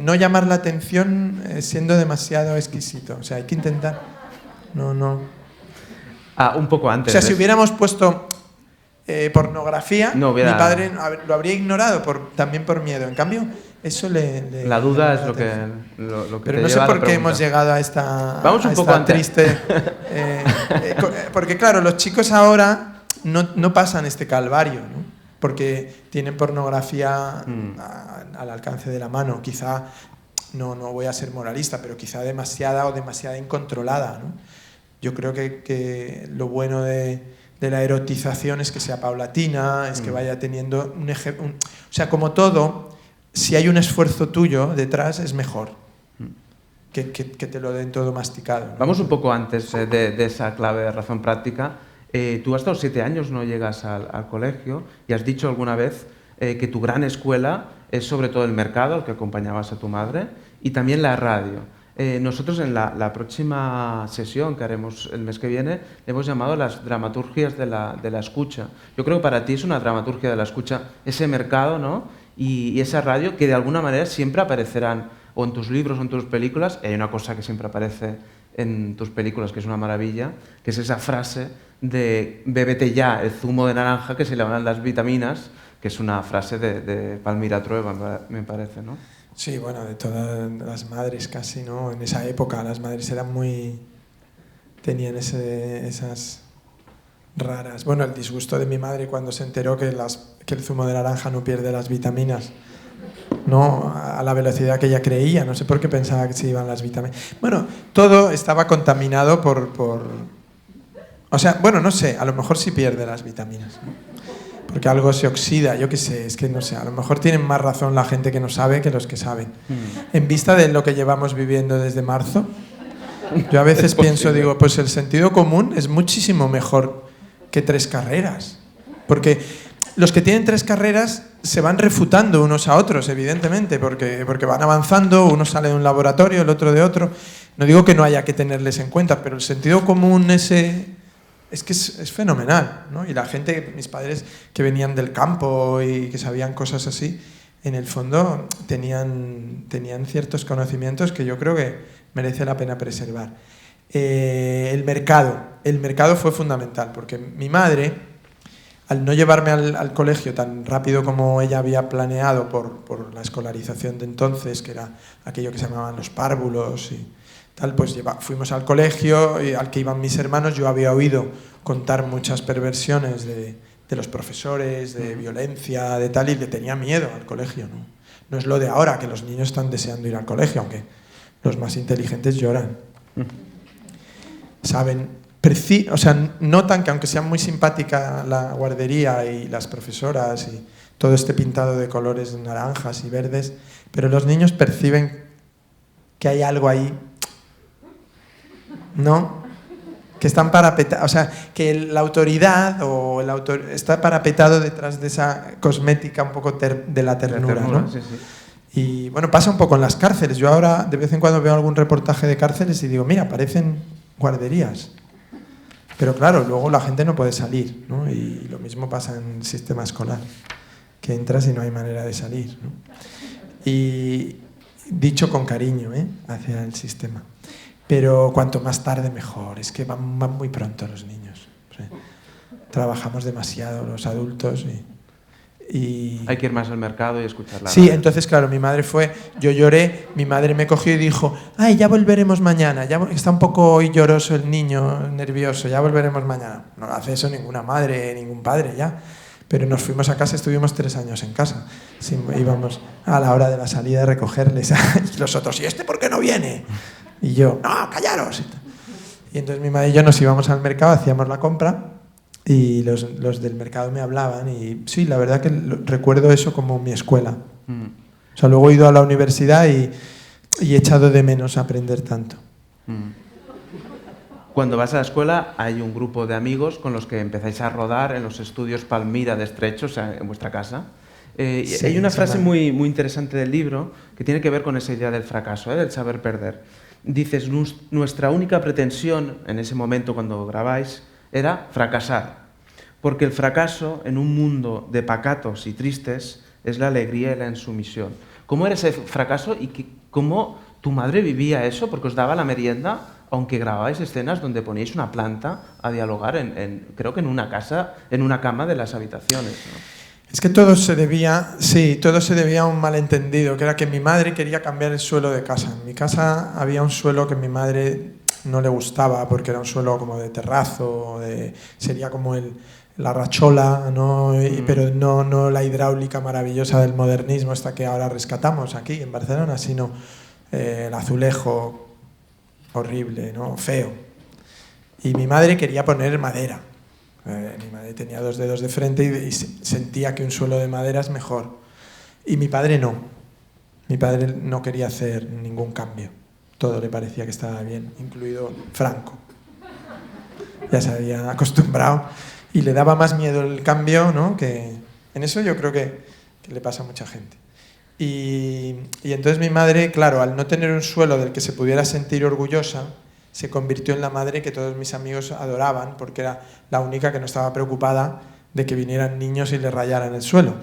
no llamar la atención siendo demasiado exquisito. O sea, hay que intentar... No... un poco antes. O sea, si hubiéramos puesto pornografía, mi padre lo habría ignorado también por miedo. En cambio, eso le la duda es lo que pero no sé por qué hemos llegado a esta, Vamos un poco antes. Triste... porque claro, los chicos ahora no pasan este calvario, ¿no? Porque tienen pornografía al alcance de la mano. Quizá, no voy a ser moralista, pero quizá demasiada incontrolada, ¿no? Yo creo que lo bueno de la erotización es que sea paulatina, es que vaya teniendo o sea, como todo, si hay un esfuerzo tuyo detrás es mejor. que te lo den todo masticado, ¿no? Vamos un poco antes de esa clave de razón práctica. Tú hasta los 7 años no llegas al colegio y has dicho alguna vez que tu gran escuela es sobre todo el mercado, al que acompañabas a tu madre, y también la radio. Nosotros en la próxima sesión que haremos el mes que viene le hemos llamado las dramaturgias de la escucha. Yo creo que para ti es una dramaturgia de la escucha ese mercado, ¿no? Y esa radio que de alguna manera siempre aparecerán o en tus libros o en tus películas. Y hay una cosa que siempre aparece en tus películas que es una maravilla, que es esa frase de bébete ya el zumo de naranja que se le van las vitaminas, que es una frase de Palmira Trueba, me parece, ¿no? Sí, bueno, de todas las madres casi, ¿no? En esa época las madres eran muy... tenían esas raras... Bueno, el disgusto de mi madre cuando se enteró que el zumo de naranja no pierde las vitaminas, ¿no? A la velocidad que ella creía, no sé por qué pensaba que se iban las vitaminas. Bueno, todo estaba contaminado por... O sea, bueno, no sé, a lo mejor sí pierde las vitaminas, ¿no? Porque algo se oxida, yo qué sé, es que no sé, a lo mejor tienen más razón la gente que no sabe que los que saben. En vista de lo que llevamos viviendo desde marzo, yo a veces pienso, digo, pues el sentido común es muchísimo mejor que 3 carreras. Porque los que tienen 3 carreras se van refutando unos a otros, evidentemente, porque van avanzando, uno sale de un laboratorio, el otro de otro. No digo que no haya que tenerles en cuenta, pero el sentido común ese... Es que es fenomenal, ¿no? Y la gente, mis padres que venían del campo y que sabían cosas así, en el fondo tenían ciertos conocimientos que yo creo que merece la pena preservar. El mercado fue fundamental, porque mi madre, al no llevarme al colegio tan rápido como ella había planeado por la escolarización de entonces, que era aquello que se llamaban los párvulos y tal, pues fuimos al colegio al que iban mis hermanos. Yo había oído contar muchas perversiones de los profesores, de violencia, de tal, y le tenía miedo al colegio, ¿no? No es lo de ahora, que los niños están deseando ir al colegio, aunque los más inteligentes lloran. Saben, o sea, notan que aunque sea muy simpática la guardería y las profesoras y todo este pintado de colores naranjas y verdes, pero los niños perciben que hay algo ahí, ¿no? Que están parapetados, o sea, que la autoridad o el autor está parapetado detrás de esa cosmética un poco de la ternura, ¿no? Sí, sí. Y bueno, pasa un poco en las cárceles. Yo ahora de vez en cuando veo algún reportaje de cárceles y digo, mira, parecen guarderías. Pero claro, luego la gente no puede salir, ¿no? Y lo mismo pasa en el sistema escolar, que entras y no hay manera de salir, ¿no? Y dicho con cariño, hacia el sistema. Pero cuanto más tarde mejor, es que van muy pronto los niños. ¿Sí? Trabajamos demasiado los adultos y... Hay que ir más al mercado y escucharla. Sí, entonces claro, mi madre yo lloré, mi madre me cogió y dijo, ay, ya volveremos mañana, ya está un poco hoy lloroso el niño, nervioso, ya volveremos mañana. No hace eso ninguna madre, ningún padre ya. Pero nos fuimos a casa, estuvimos 3 años en casa. Sí, íbamos a la hora de la salida a recogerles. Y los otros, ¿y este por qué no viene? Y yo, no, callaros. Y entonces mi madre y yo nos íbamos al mercado, hacíamos la compra y los del mercado me hablaban y sí, la verdad que recuerdo eso como mi escuela. O sea, luego he ido a la universidad y he echado de menos aprender tanto. Cuando vas a la escuela hay un grupo de amigos con los que empezáis a rodar en los estudios Palmira de Estrecho, o sea, en vuestra casa. Sí, hay una frase muy interesante del libro que tiene que ver con esa idea del fracaso, del saber perder. Dices, nuestra única pretensión en ese momento cuando grabáis era fracasar, porque el fracaso en un mundo de pacatos y tristes es la alegría y la insumisión. ¿Cómo era ese fracaso y cómo tu madre vivía eso? Porque os daba la merienda, aunque grababais escenas donde poníais una planta a dialogar, creo que en una casa, en una cama de las habitaciones, ¿no? Es que todo se debía a un malentendido, que era que mi madre quería cambiar el suelo de casa. En mi casa había un suelo que a mi madre no le gustaba porque era un suelo como de terrazo, sería como la rachola, ¿no? Pero no la hidráulica maravillosa del modernismo, esta que ahora rescatamos aquí en Barcelona, sino el azulejo horrible, ¿no? Feo. Y mi madre quería poner madera. Mi madre tenía 2 dedos de frente y sentía que un suelo de madera es mejor. Y mi padre no. Mi padre no quería hacer ningún cambio. Todo le parecía que estaba bien, incluido Franco. Ya se había acostumbrado y le daba más miedo el cambio, ¿no? Que en eso yo creo que le pasa a mucha gente. Y entonces mi madre, claro, al no tener un suelo del que se pudiera sentir orgullosa, se convirtió en la madre que todos mis amigos adoraban, porque era la única que no estaba preocupada de que vinieran niños y le rayaran el suelo.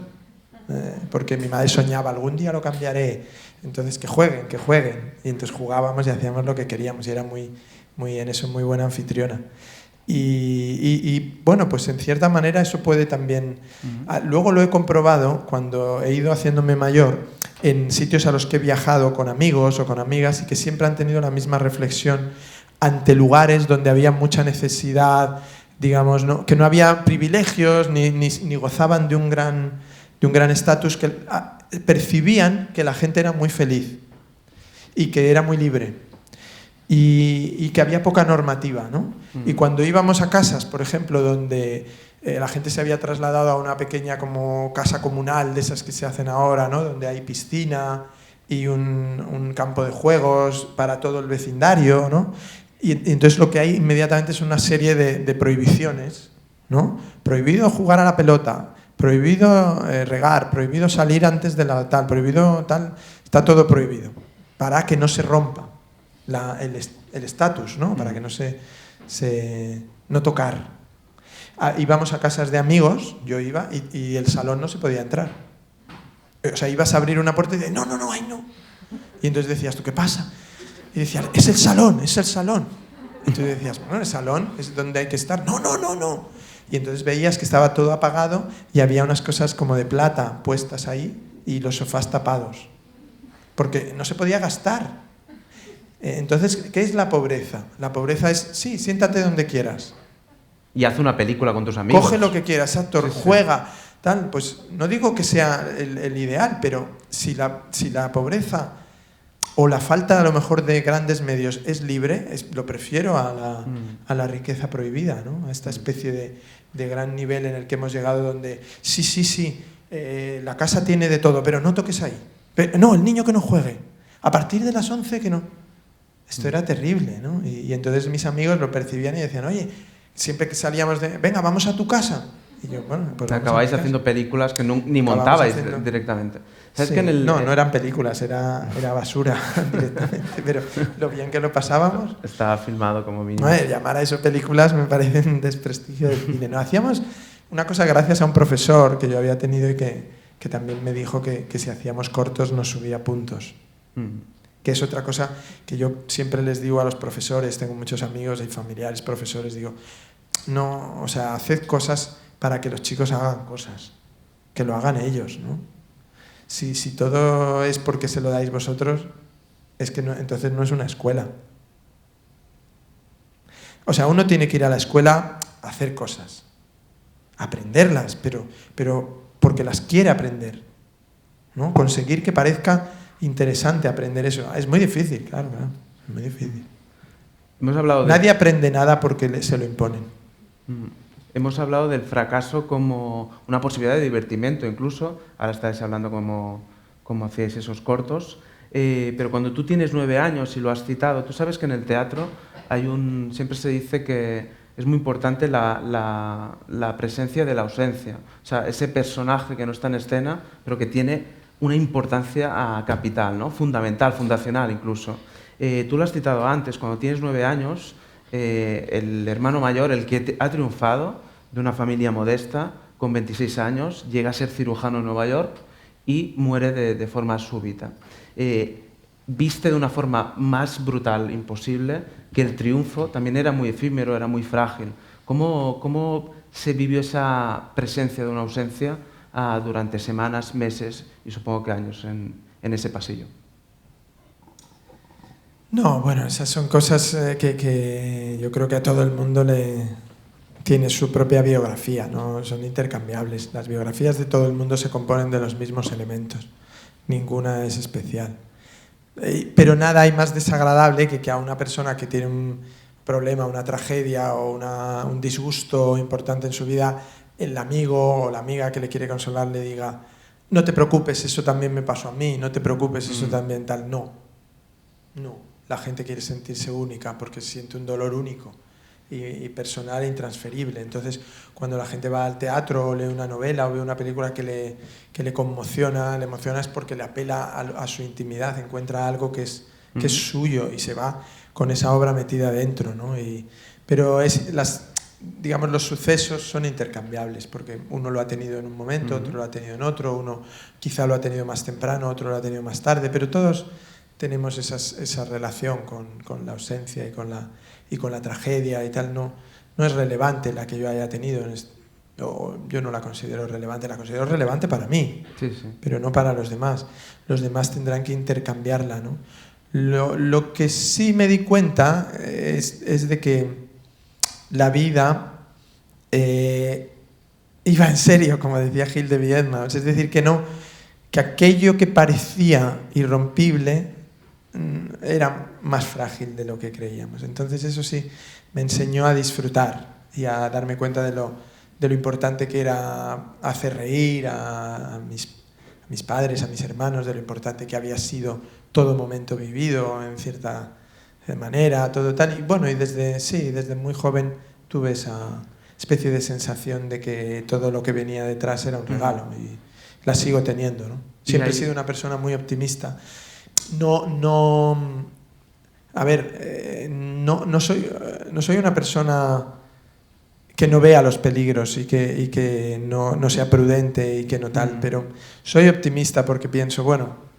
Porque mi madre soñaba, algún día lo cambiaré, entonces que jueguen. Y entonces jugábamos y hacíamos lo que queríamos y era muy en eso muy buena anfitriona. Y bueno, pues en cierta manera eso puede también... Luego lo he comprobado cuando he ido haciéndome mayor en sitios a los que he viajado con amigos o con amigas y que siempre han tenido la misma reflexión ante lugares donde había mucha necesidad, digamos, ¿no? Que no había privilegios ni gozaban de un gran estatus, que percibían que la gente era muy feliz y que era muy libre y que había poca normativa, ¿no? Y cuando íbamos a casas, por ejemplo, donde la gente se había trasladado a una pequeña como casa comunal de esas que se hacen ahora, ¿no? Donde hay piscina y un campo de juegos para todo el vecindario, ¿no? Y entonces lo que hay inmediatamente es una serie de prohibiciones, ¿no? Prohibido jugar a la pelota, prohibido regar, prohibido salir antes de la tal, prohibido tal, está todo prohibido, para que no se rompa el estatus, ¿no? Para que no no tocar. Íbamos a casas de amigos, yo iba, y el salón no se podía entrar. O sea, ibas a abrir una puerta y decías, no, ahí no. Y entonces decías, ¿tú qué pasa? Y decías, es el salón. Y tú decías, bueno, el salón es donde hay que estar. No. Y entonces veías que estaba todo apagado y había unas cosas como de plata puestas ahí y los sofás tapados. Porque no se podía gastar. Entonces, ¿qué es la pobreza? La pobreza es, sí, siéntate donde quieras. Y haz una película con tus amigos. Coge lo que quieras, actor, juega, tal. Pues no digo que sea el ideal, pero si la pobreza o la falta a lo mejor de grandes medios es libre, lo prefiero a la riqueza prohibida, ¿no? A esta especie de gran nivel en el que hemos llegado donde sí, la casa tiene de todo, pero no toques ahí. No, el niño que no juegue. A partir de las 11 que no. Esto era terrible, ¿no? Y entonces mis amigos lo percibían y decían, oye, siempre que salíamos venga, vamos a tu casa. Y yo, bueno, pues acabáis haciendo películas que ni montabais directamente. ¿Sabes sí, que no eran películas, era basura directamente, pero lo bien que lo pasábamos. Estaba filmado como mínimo. Llamar a eso películas me parece un desprestigio del cine. No, hacíamos una cosa gracias a un profesor que yo había tenido y que también me dijo que si hacíamos cortos nos subía puntos. Que es otra cosa que yo siempre les digo a los profesores, tengo muchos amigos y familiares profesores, digo, no, o sea, haced cosas para que los chicos hagan cosas, que lo hagan ellos, ¿no? Si todo es porque se lo dais vosotros, es que no, entonces no es una escuela. O sea, uno tiene que ir a la escuela a hacer cosas, a aprenderlas, pero porque las quiere aprender, ¿no? Conseguir que parezca interesante aprender eso. Es muy difícil, claro, es muy difícil. Nadie aprende nada porque se lo imponen. Hemos hablado del fracaso como una posibilidad de divertimento, incluso. Ahora estáis hablando cómo hacíais esos cortos. Pero cuando tú tienes 9 años y lo has citado, tú sabes que en el teatro siempre se dice que es muy importante la presencia de la ausencia. O sea, ese personaje que no está en escena, pero que tiene una importancia capital, ¿no? Fundamental, fundacional incluso. Tú lo has citado antes, cuando tienes 9 años, el hermano mayor, el que ha triunfado de una familia modesta, con 26 años, llega a ser cirujano en Nueva York y muere de forma súbita. Viste de una forma más brutal imposible que el triunfo también era muy efímero, era muy frágil. ¿Cómo se vivió esa presencia de una ausencia durante semanas, meses y supongo que años en ese pasillo? No, bueno, esas son cosas que yo creo que a todo el mundo le tiene su propia biografía, ¿no? Son intercambiables. Las biografías de todo el mundo se componen de los mismos elementos. Ninguna es especial. Pero nada hay más desagradable que a una persona que tiene un problema, una tragedia o un disgusto importante en su vida, el amigo o la amiga que le quiere consolar le diga, no te preocupes, eso también me pasó a mí, no te preocupes, eso también tal. No. la gente quiere sentirse única porque siente un dolor único y personal e intransferible. Entonces, cuando la gente va al teatro o lee una novela o ve una película que le conmociona, le emociona, es porque le apela a su intimidad, encuentra algo que es suyo y se va con esa obra metida dentro, ¿no? Pero digamos, los sucesos son intercambiables, porque uno lo ha tenido en un momento, otro lo ha tenido en otro, uno quizá lo ha tenido más temprano, otro lo ha tenido más tarde, pero todos tenemos esa relación con la ausencia y con la tragedia y tal. No es relevante la que yo haya tenido, yo no la considero relevante, la considero relevante para mí, sí. pero no para los demás. Los demás tendrán que intercambiarla, ¿no? Lo que sí me di cuenta es de que la vida iba en serio, como decía Gil de Viedma. Es decir, que aquello que parecía irrompible era más frágil de lo que creíamos. Entonces eso sí me enseñó a disfrutar y a darme cuenta de lo importante que era hacer reír a mis padres, a mis hermanos, de lo importante que había sido todo momento vivido en cierta manera, todo tal. Y bueno, y desde muy joven tuve esa especie de sensación de que todo lo que venía detrás era un regalo, y la sigo teniendo, ¿no? Siempre he sido una persona muy optimista. No soy una persona que no vea los peligros y que no sea prudente y que no tal, pero soy optimista porque pienso, bueno,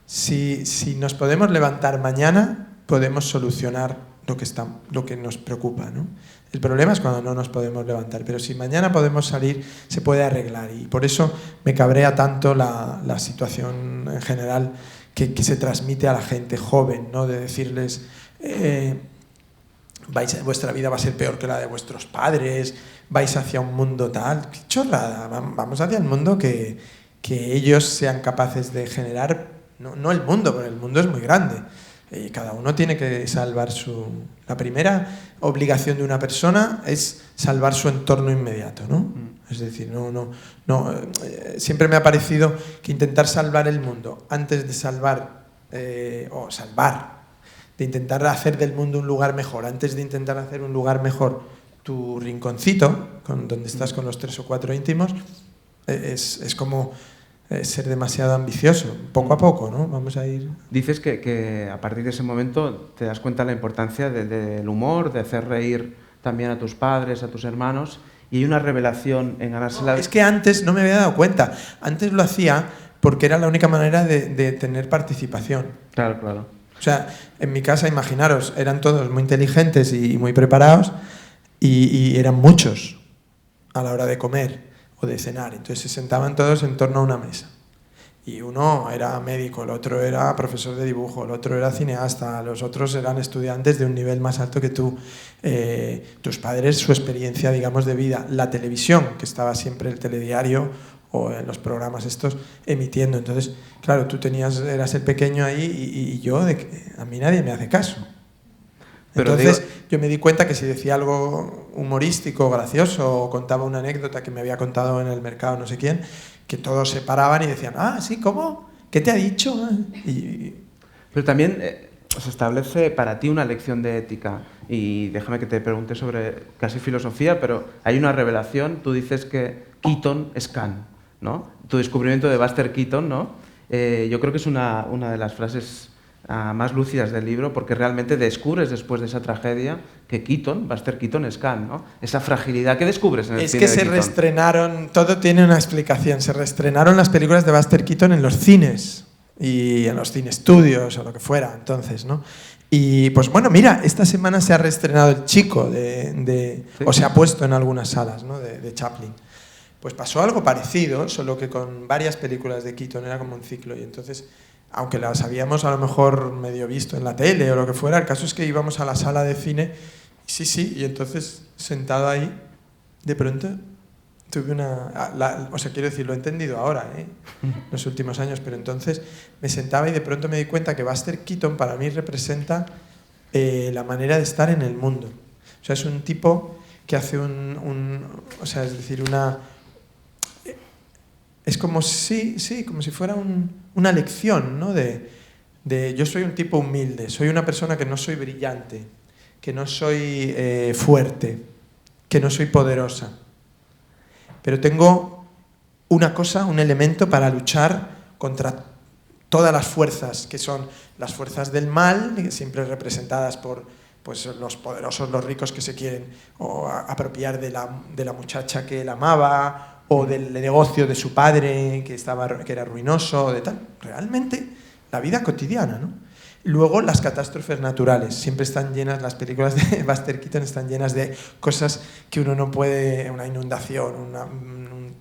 si nos podemos levantar mañana, podemos solucionar lo que nos preocupa, ¿no? El problema es cuando no nos podemos levantar, pero si mañana podemos salir, se puede arreglar, y por eso me cabrea tanto la situación en general que se transmite a la gente joven, ¿no? De decirles, vuestra vida va a ser peor que la de vuestros padres, vais hacia un mundo tal. ¡Qué chorrada! Vamos hacia el mundo que ellos sean capaces de generar, no el mundo, porque el mundo es muy grande. Y cada uno tiene que salvar la primera obligación de una persona es salvar su entorno inmediato, ¿no? Es decir, siempre me ha parecido que intentar salvar el mundo antes de de intentar hacer del mundo un lugar mejor, antes de intentar hacer un lugar mejor tu rinconcito, donde estás con los 3 o 4 íntimos, es como ser demasiado ambicioso. Poco a poco, ¿no? Vamos a ir... Dices que a partir de ese momento te das cuenta de la importancia del humor, de hacer reír también a tus padres, a tus hermanos, y hay una revelación en ganarse la... Es que antes no me había dado cuenta. Antes lo hacía porque era la única manera de tener participación. Claro. O sea, en mi casa, imaginaros, eran todos muy inteligentes y muy preparados, y eran muchos a la hora de comer o de cenar. Entonces se sentaban todos en torno a una mesa. Y uno era médico, el otro era profesor de dibujo, el otro era cineasta, los otros eran estudiantes de un nivel más alto que tú. Tus padres, su experiencia, digamos, de vida. La televisión, que estaba siempre el telediario o en los programas estos emitiendo. Entonces, claro, tú eras el pequeño ahí y a mí nadie me hace caso. Entonces yo me di cuenta que si decía algo humorístico, gracioso, o contaba una anécdota que me había contado en el mercado no sé quién, que todos se paraban y decían, sí, ¿cómo? ¿Qué te ha dicho? Pero también se establece para ti una lección de ética, y déjame que te pregunte sobre casi filosofía, pero hay una revelación. Tú dices que Keaton es Kant, ¿no? Tu descubrimiento de Buster Keaton, ¿no? Yo creo que es una de las frases más lúcidas del libro, porque realmente descubres después de esa tragedia que Buster Keaton es Kant, ¿no? Esa fragilidad que descubres en el cine de Keaton. Es que se reestrenaron, todo tiene una explicación, se reestrenaron las películas de Buster Keaton en los cines y en los cine estudios o lo que fuera entonces, ¿no? Y pues bueno, mira, esta semana se ha reestrenado El Chico o se ha puesto en algunas salas, ¿no? de Chaplin. Pues pasó algo parecido, solo que con varias películas de Keaton, era como un ciclo, y entonces, aunque las habíamos a lo mejor medio visto en la tele o lo que fuera, el caso es que íbamos a la sala de cine, y entonces sentado ahí, de pronto tuve quiero decir, lo he entendido ahora, los últimos años, pero entonces me sentaba y de pronto me di cuenta que Buster Keaton para mí representa la manera de estar en el mundo. O sea, es un tipo que hace es como si fuera una lección, ¿no? yo soy un tipo humilde, soy una persona que no soy brillante, que no soy fuerte, que no soy poderosa, pero tengo una cosa, un elemento para luchar contra todas las fuerzas, que son las fuerzas del mal, siempre representadas por pues, los poderosos, los ricos que se quieren apropiar de la muchacha que él amaba, o del negocio de su padre que era ruinoso, de tal. Realmente, la vida cotidiana, ¿no? Luego, las catástrofes naturales. Siempre están llenas, las películas de Buster Keaton están llenas de cosas que uno no puede, una inundación,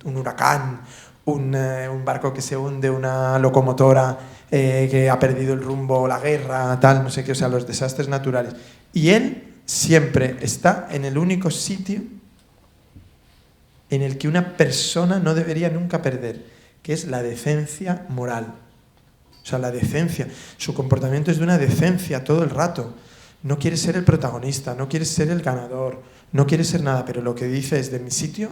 un huracán, un barco que se hunde, una locomotora que ha perdido el rumbo, la guerra, tal, no sé qué, o sea, los desastres naturales. Y él siempre está en el único sitio en el que una persona no debería nunca perder, que es la decencia moral. O sea, la decencia. Su comportamiento es de una decencia todo el rato. No quiere ser el protagonista, no quiere ser el ganador, no quiere ser nada, pero lo que dice es: de mi sitio,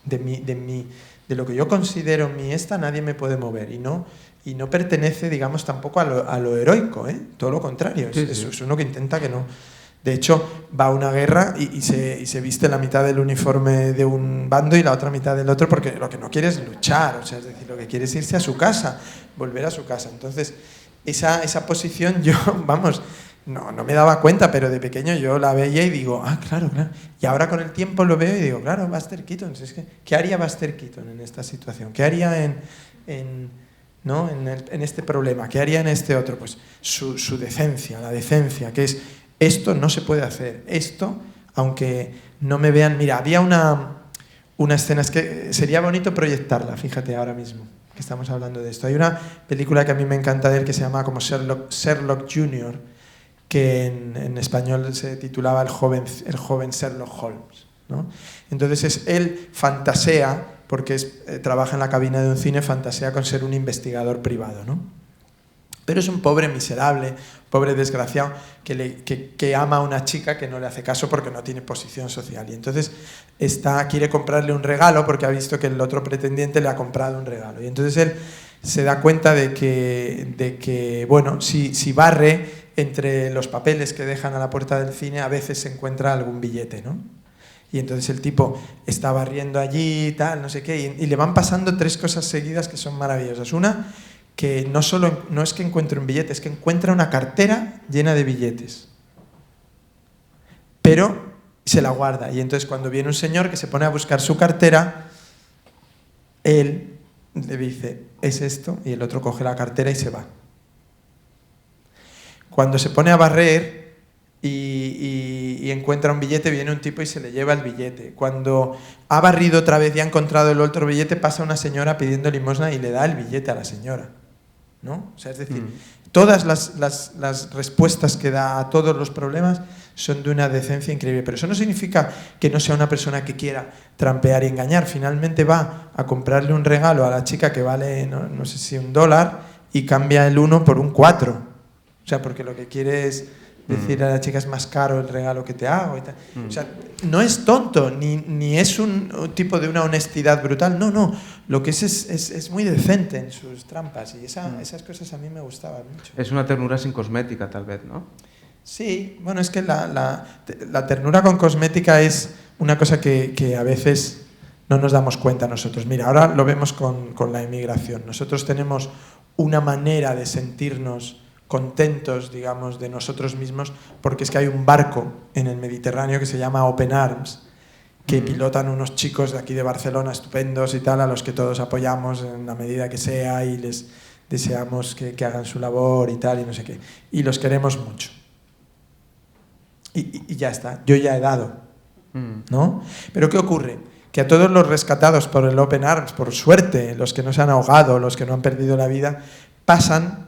de lo que yo considero mi nadie me puede mover. Y no pertenece, digamos, tampoco a lo heroico, ¿eh? Todo lo contrario. Sí, sí. Es uno que intenta que no. De hecho, va a una guerra y se viste la mitad del uniforme de un bando y la otra mitad del otro, porque lo que no quiere es luchar, o sea, es decir, lo que quiere es irse a su casa, volver a su casa. Entonces, esa posición yo, vamos, no me daba cuenta, pero de pequeño yo la veía y digo, claro. Y ahora con el tiempo lo veo y digo, claro, Buster Keaton. ¿Qué haría Buster Keaton en esta situación? ¿Qué haría en este problema? ¿Qué haría en este otro? Pues su decencia, la decencia, que es: esto no se puede hacer. Esto, aunque no me vean... Mira, había una escena, es que sería bonito proyectarla, fíjate, ahora mismo que estamos hablando de esto. Hay una película que a mí me encanta de él que se llama como Sherlock Jr., que en español se titulaba El joven Sherlock Holmes, ¿no? Entonces él fantasea, porque trabaja en la cabina de un cine, fantasea con ser un investigador privado, ¿no? Pero es un pobre miserable, pobre desgraciado, que ama a una chica que no le hace caso porque no tiene posición social. Y entonces quiere comprarle un regalo porque ha visto que el otro pretendiente le ha comprado un regalo. Y entonces él se da cuenta de que bueno, si barre entre los papeles que dejan a la puerta del cine, a veces se encuentra algún billete, ¿no? Y entonces el tipo está barriendo allí, tal, no sé qué, y le van pasando 3 cosas seguidas que son maravillosas. Una, que no es que encuentre un billete, es que encuentra una cartera llena de billetes. Pero se la guarda. Y entonces cuando viene un señor que se pone a buscar su cartera, él le dice: ¿es esto? Y el otro coge la cartera y se va. Cuando se pone a barrer y encuentra un billete, viene un tipo y se le lleva el billete. Cuando ha barrido otra vez y ha encontrado el otro billete, pasa una señora pidiendo limosna y le da el billete a la señora, ¿no? O sea, es decir, todas las respuestas que da a todos los problemas son de una decencia increíble. Pero eso no significa que no sea una persona que quiera trampear y engañar. Finalmente va a comprarle un regalo a la chica que vale, no sé si $1, y cambia el 1 por un 4. O sea, porque lo que quiere es decir a la chica: es más caro el regalo que te hago y tal. O sea, no es tonto, ni es un tipo de una honestidad brutal. No. Lo que es muy decente en sus trampas, y esas cosas a mí me gustaban mucho. Es una ternura sin cosmética, tal vez, ¿no? Sí, bueno, es que la ternura con cosmética es una cosa que a veces no nos damos cuenta nosotros. Mira, ahora lo vemos con la emigración. Nosotros tenemos una manera de sentirnos contentos, digamos, de nosotros mismos, porque es que hay un barco en el Mediterráneo que se llama Open Arms, que pilotan unos chicos de aquí de Barcelona estupendos y tal, a los que todos apoyamos en la medida que sea y les deseamos que hagan su labor y tal, y no sé qué. Y los queremos mucho. Y ya está, yo ya he dado, ¿no? Pero ¿qué ocurre? Que a todos los rescatados por el Open Arms, por suerte, los que no se han ahogado, los que no han perdido la vida, pasan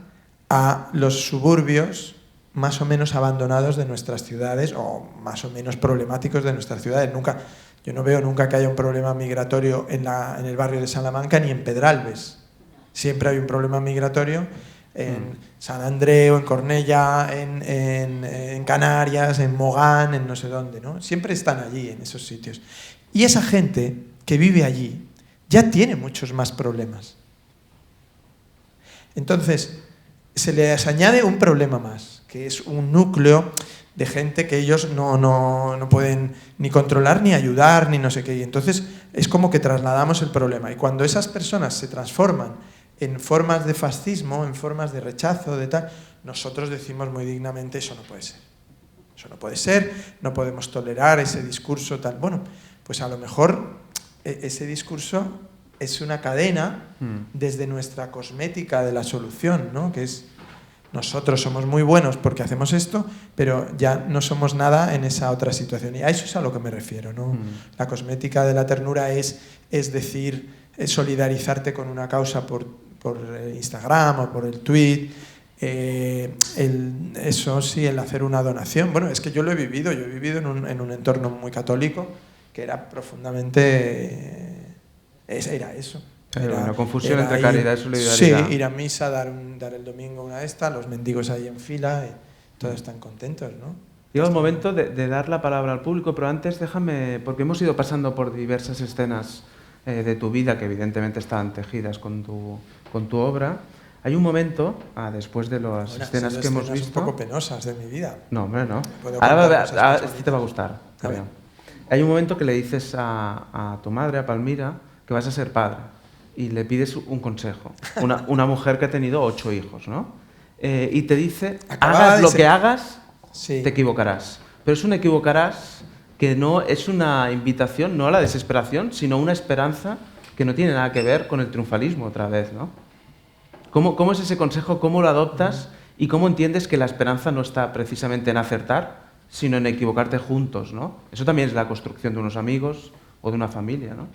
a los suburbios más o menos abandonados de nuestras ciudades, o más o menos problemáticos de nuestras ciudades. Yo no veo nunca que haya un problema migratorio en el barrio de Salamanca ni en Pedralbes. Siempre hay un problema migratorio en San Andreu, en Cornellà, en Canarias, en Mogán, en no sé dónde, ¿no? Siempre están allí, en esos sitios. Y esa gente que vive allí ya tiene muchos más problemas. Entonces, se les añade un problema más, que es un núcleo de gente que ellos no pueden ni controlar, ni ayudar, ni no sé qué. Y entonces es como que trasladamos el problema. Y cuando esas personas se transforman en formas de fascismo, en formas de rechazo, de tal, nosotros decimos muy dignamente, eso no puede ser. Eso no puede ser, no podemos tolerar ese discurso tal. Bueno, pues a lo mejor ese discurso es una cadena desde nuestra cosmética de la solución, ¿no? Que es, nosotros somos muy buenos porque hacemos esto, pero ya no somos nada en esa otra situación. Y a eso es a lo que me refiero, ¿no? La cosmética de la ternura es decir, es solidarizarte con una causa por Instagram o por el tweet. Eso sí, el hacer una donación. Bueno, es que yo he vivido en un entorno muy católico que era profundamente... Era eso. Era una confusión entre caridad y solidaridad. Sí, ir a misa, dar el domingo una de estas, los mendigos ahí en fila, y todos están contentos, ¿no? Llega el momento de dar la palabra al público, pero antes déjame, porque hemos ido pasando por diversas escenas de tu vida que evidentemente están tejidas con tu obra. Hay un momento, después de las escenas que hemos visto... un poco penosas de mi vida. No, hombre, no. Ahora este te va a gustar. Hay un momento que le dices a tu madre, a Palmira, que vas a ser padre y le pides un consejo. Una mujer que ha tenido 8 hijos, ¿no? Y te dice, hagas lo que hagas, sí, te equivocarás. Pero es un equivocarás que no es una invitación, no a la desesperación, sino una esperanza que no tiene nada que ver con el triunfalismo otra vez, ¿no? ¿Cómo es ese consejo? ¿Cómo lo adoptas? ¿Y cómo entiendes que la esperanza no está precisamente en acertar, sino en equivocarte juntos, ¿no? Eso también es la construcción de unos amigos o de una familia, ¿no?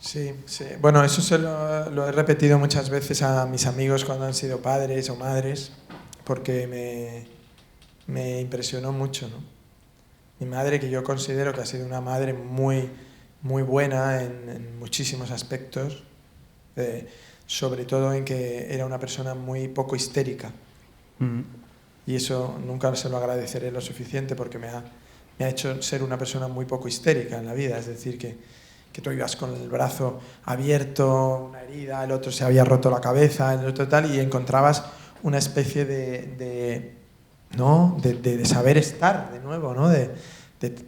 Sí, sí. Bueno, eso lo he repetido muchas veces a mis amigos cuando han sido padres o madres, porque me impresionó mucho, ¿no? Mi madre, que yo considero que ha sido una madre muy, muy buena en muchísimos aspectos, sobre todo en que era una persona muy poco histérica. Y eso nunca se lo agradeceré lo suficiente, porque me ha hecho ser una persona muy poco histérica en la vida. Es decir, que tú ibas con el brazo abierto, una herida, el otro se había roto la cabeza, el otro tal, y encontrabas una especie de saber estar de nuevo, ¿no?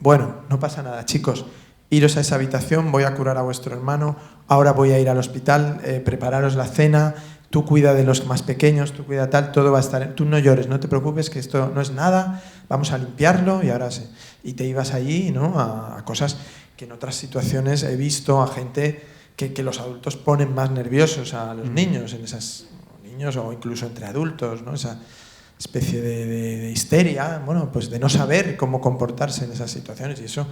Bueno, no pasa nada, chicos, iros a esa habitación, voy a curar a vuestro hermano, ahora voy a ir al hospital, prepararos la cena, tú cuida de los más pequeños, tú cuida tal, todo va a estar... Tú no llores, no te preocupes, que esto no es nada, vamos a limpiarlo, y ahora sí. Y te ibas allí, ¿no? a cosas que en otras situaciones he visto a gente que los adultos ponen más nerviosos a los niños, en esas niños o incluso entre adultos, ¿no? Esa especie de histeria, bueno, pues de no saber cómo comportarse en esas situaciones, y eso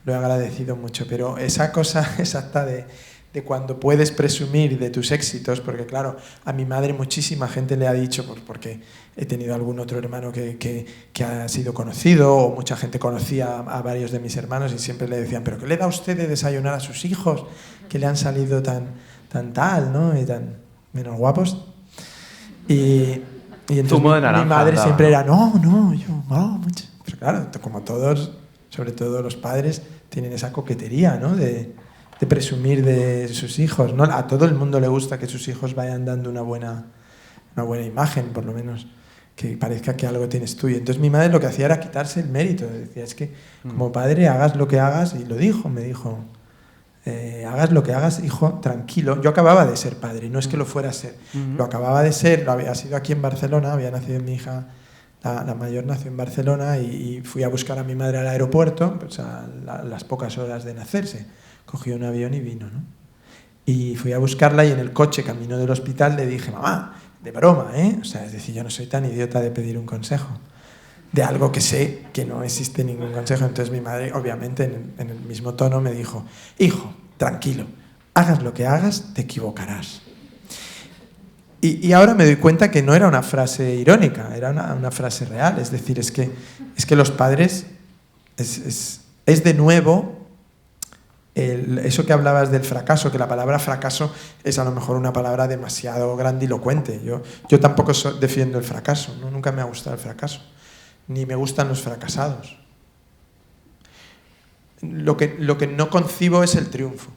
lo he agradecido mucho. Pero esa cosa exacta de cuando puedes presumir de tus éxitos, porque claro, a mi madre muchísima gente le ha dicho, porque he tenido algún otro hermano que ha sido conocido, o mucha gente conocía a varios de mis hermanos, y siempre le decían, ¿pero qué le da usted de desayunar a sus hijos, que le han salido tan tal, ¿no? Y tan menos guapos? Y entonces mi madre siempre era, no, mucho. Pero claro, como todos, sobre todo los padres, tienen esa coquetería, ¿no? De presumir de sus hijos, ¿no? A todo el mundo le gusta que sus hijos vayan dando una buena imagen, por lo menos, que parezca que algo tienes tú. Y entonces mi madre lo que hacía era quitarse el mérito. Decía, es que como padre hagas lo que hagas, y me dijo, hagas lo que hagas, hijo, tranquilo. Yo acababa de ser padre, no es que lo fuera a ser, lo acababa de ser, lo había sido aquí en Barcelona, había nacido mi hija, la mayor nació en Barcelona, y fui a buscar a mi madre al aeropuerto, pues a las pocas horas de nacerse. Cogió un avión y vino, ¿no? Y fui a buscarla, y en el coche, camino del hospital, le dije, mamá, de broma, ¿eh? O sea, es decir, yo no soy tan idiota de pedir un consejo de algo que sé que no existe ningún consejo. Entonces mi madre, obviamente, en el mismo tono me dijo, hijo, tranquilo, hagas lo que hagas, te equivocarás. Y ahora me doy cuenta que no era una frase irónica, era una frase real. Es decir, es que los padres es de nuevo... eso que hablabas del fracaso, que la palabra fracaso es a lo mejor una palabra demasiado grandilocuente. Yo tampoco defiendo el fracaso, ¿no? Nunca me ha gustado el fracaso, ni me gustan los fracasados. Lo que no concibo es el triunfo.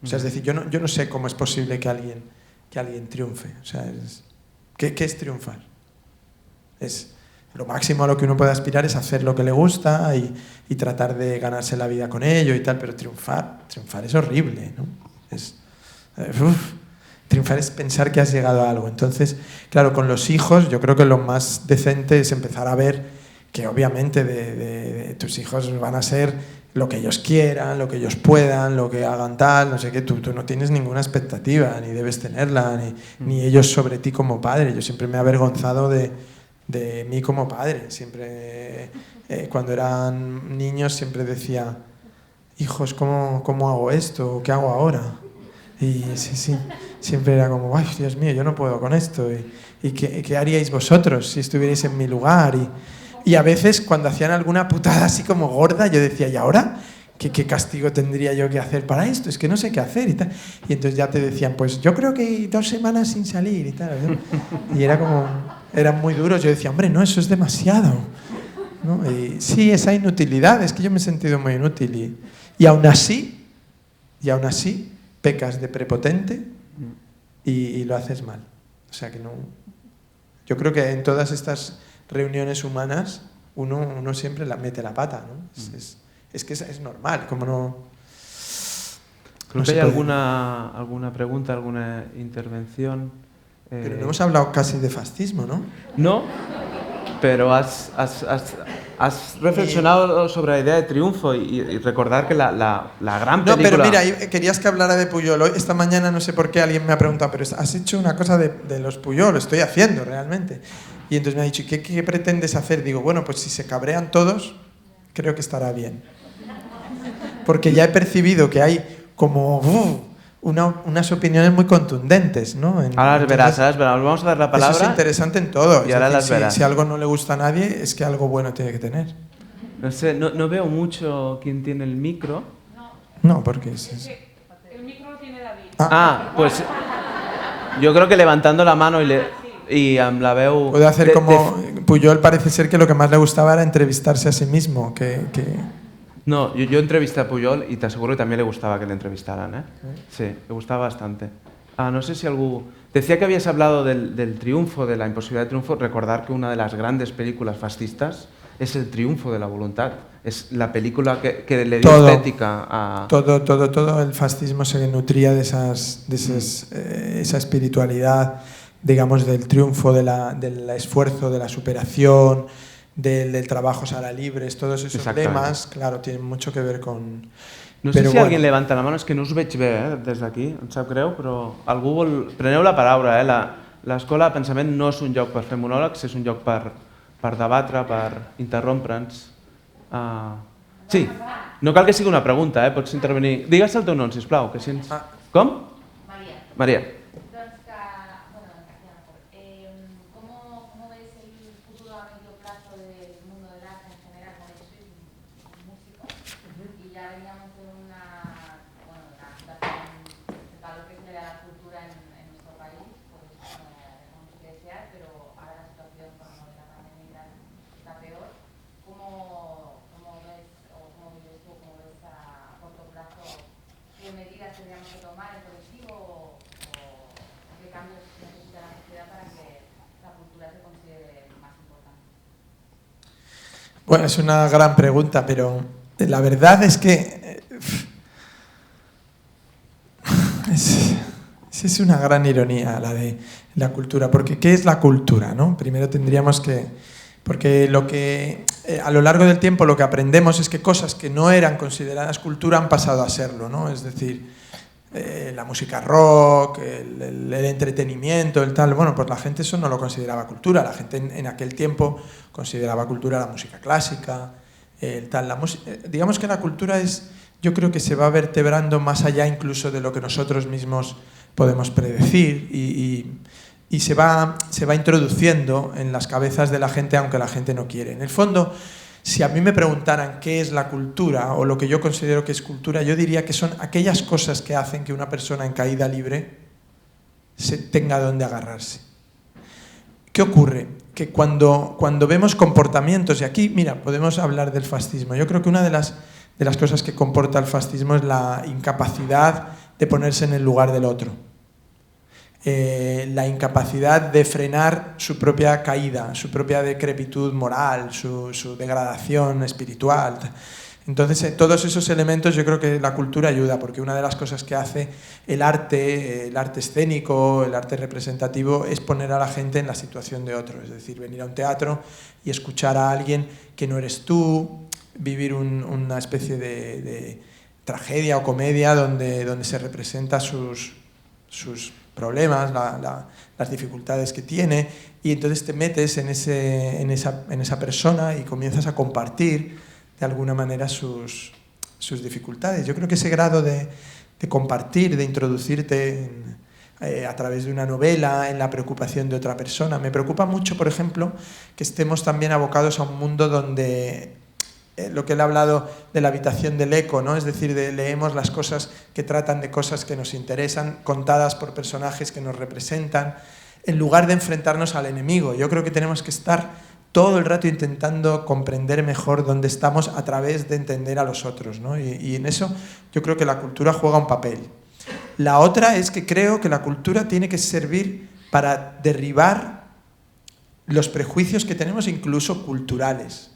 O sea, es decir, yo no sé cómo es posible que alguien triunfe. O sea, ¿Qué es triunfar? Es lo máximo a lo que uno puede aspirar es hacer lo que le gusta y tratar de ganarse la vida con ello y tal, pero triunfar es horrible, ¿no? Triunfar es pensar que has llegado a algo. Entonces, claro, con los hijos yo creo que lo más decente es empezar a ver que obviamente de tus hijos van a ser lo que ellos quieran, lo que ellos puedan, lo que hagan tal, no sé qué, tú no tienes ninguna expectativa, ni debes tenerla, ni ellos sobre ti como padre. Yo siempre me he avergonzado de mí como padre. Siempre, cuando eran niños, siempre decía, hijos, ¿cómo hago esto? ¿Qué hago ahora? Y sí, siempre era como, ay, Dios mío, yo no puedo con esto. ¿Y qué haríais vosotros si estuvierais en mi lugar? Y a veces, cuando hacían alguna putada así como gorda, yo decía, ¿y ahora? ¿Qué castigo tendría yo que hacer para esto? Es que no sé qué hacer y tal. Y entonces ya te decían, pues yo creo que 2 semanas sin salir y tal, ¿no? Y era como, eran muy duros. Yo decía, hombre, no, eso es demasiado, ¿no? Y sí, esa inutilidad, es que yo me he sentido muy inútil. Y aún así, pecas de prepotente y lo haces mal. O sea que no. Yo creo que en todas estas reuniones humanas uno siempre mete la pata, ¿no? Es que es normal, como no. Creo que hay alguna pregunta, alguna intervención. Pero no hemos hablado casi de fascismo, ¿no? No, pero has reflexionado sobre la idea de triunfo y recordar que la gran película... No, pero mira, querías que hablara de Pujol. Hoy, esta mañana, no sé por qué, alguien me ha preguntado, pero has hecho una cosa de los Pujol, lo estoy haciendo realmente. Y entonces me ha dicho, ¿qué pretendes hacer? Digo, bueno, pues si se cabrean todos, creo que estará bien. Porque ya he percibido que hay como unas opiniones muy contundentes, ¿no? Ahora las verás. Vamos a dar la palabra. Eso es interesante en todo. Y ahora las verás. Si algo no le gusta a nadie, es que algo bueno tiene que tener. No sé, no veo mucho quién tiene el micro. No, porque el micro lo tiene David. Pues yo creo que levantando la mano y la veo... Puede hacer como... Pujol parece ser que lo que más le gustaba era entrevistarse a sí mismo, No, yo entrevisté a Pujol y te aseguro que también le gustaba que le entrevistaran, ¿eh? Sí, le gustaba bastante. No sé si Decía que habías hablado del triunfo, de la imposibilidad de triunfo. Recordar que una de las grandes películas fascistas es El triunfo de la voluntad. Es la película que le dio estética a... Todo el fascismo se nutría de esa espiritualidad, digamos, del triunfo, del esfuerzo, de la superación, del trabajo serà libres, todos esos lemas, claro, tienen mucho que ver con... No sé si alguien levanta la mano, és que no us veig bé des d'aquí, em sap greu, però algú vol... Preneu la paraula, l'escola de pensament no és un lloc per fer monòlegs, és un lloc per debatre, per interrompre'ns. Sí, no cal que sigui una pregunta, pots intervenir. Digues el teu nom, sisplau. Com? Maria. Bueno, es una gran pregunta, pero la verdad es que es una gran ironía la de la cultura, porque ¿qué es la cultura, no? Primero tendríamos que... Porque a lo largo del tiempo lo que aprendemos es que cosas que no eran consideradas cultura han pasado a serlo, ¿no? Es decir, la música rock, el entretenimiento, el tal, bueno, pues la gente eso no lo consideraba cultura, la gente en aquel tiempo consideraba cultura la música clásica, el tal, digamos que la cultura yo creo que se va vertebrando más allá incluso de lo que nosotros mismos podemos predecir y se va introduciendo en las cabezas de la gente aunque la gente no quiere. En el fondo, si a mí me preguntaran qué es la cultura o lo que yo considero que es cultura, yo diría que son aquellas cosas que hacen que una persona en caída libre tenga donde agarrarse. ¿Qué ocurre? Que cuando vemos comportamientos, y aquí, mira, podemos hablar del fascismo. Yo creo que una de las cosas que comporta el fascismo es la incapacidad de ponerse en el lugar del otro. la incapacidad de frenar su propia caída, su propia decrepitud moral, su degradación espiritual. Entonces, todos esos elementos yo creo que la cultura ayuda, porque una de las cosas que hace el arte escénico, el arte representativo, es poner a la gente en la situación de otro. Es decir, venir a un teatro y escuchar a alguien que no eres tú, vivir una especie de tragedia o comedia donde se representa sus problemas, las dificultades que tiene, y entonces te metes en esa persona y comienzas a compartir de alguna manera sus dificultades. Yo creo que ese grado de compartir, de introducirte a través de una novela en la preocupación de otra persona. Me preocupa mucho, por ejemplo, que estemos también abocados a un mundo donde lo que él ha hablado de la habitación del eco, ¿no? Es decir, leemos las cosas que tratan de cosas que nos interesan, contadas por personajes que nos representan, en lugar de enfrentarnos al enemigo. Yo creo que tenemos que estar todo el rato intentando comprender mejor dónde estamos a través de entender a los otros, ¿no? Y en eso yo creo que la cultura juega un papel. La otra es que creo que la cultura tiene que servir para derribar los prejuicios que tenemos, incluso culturales.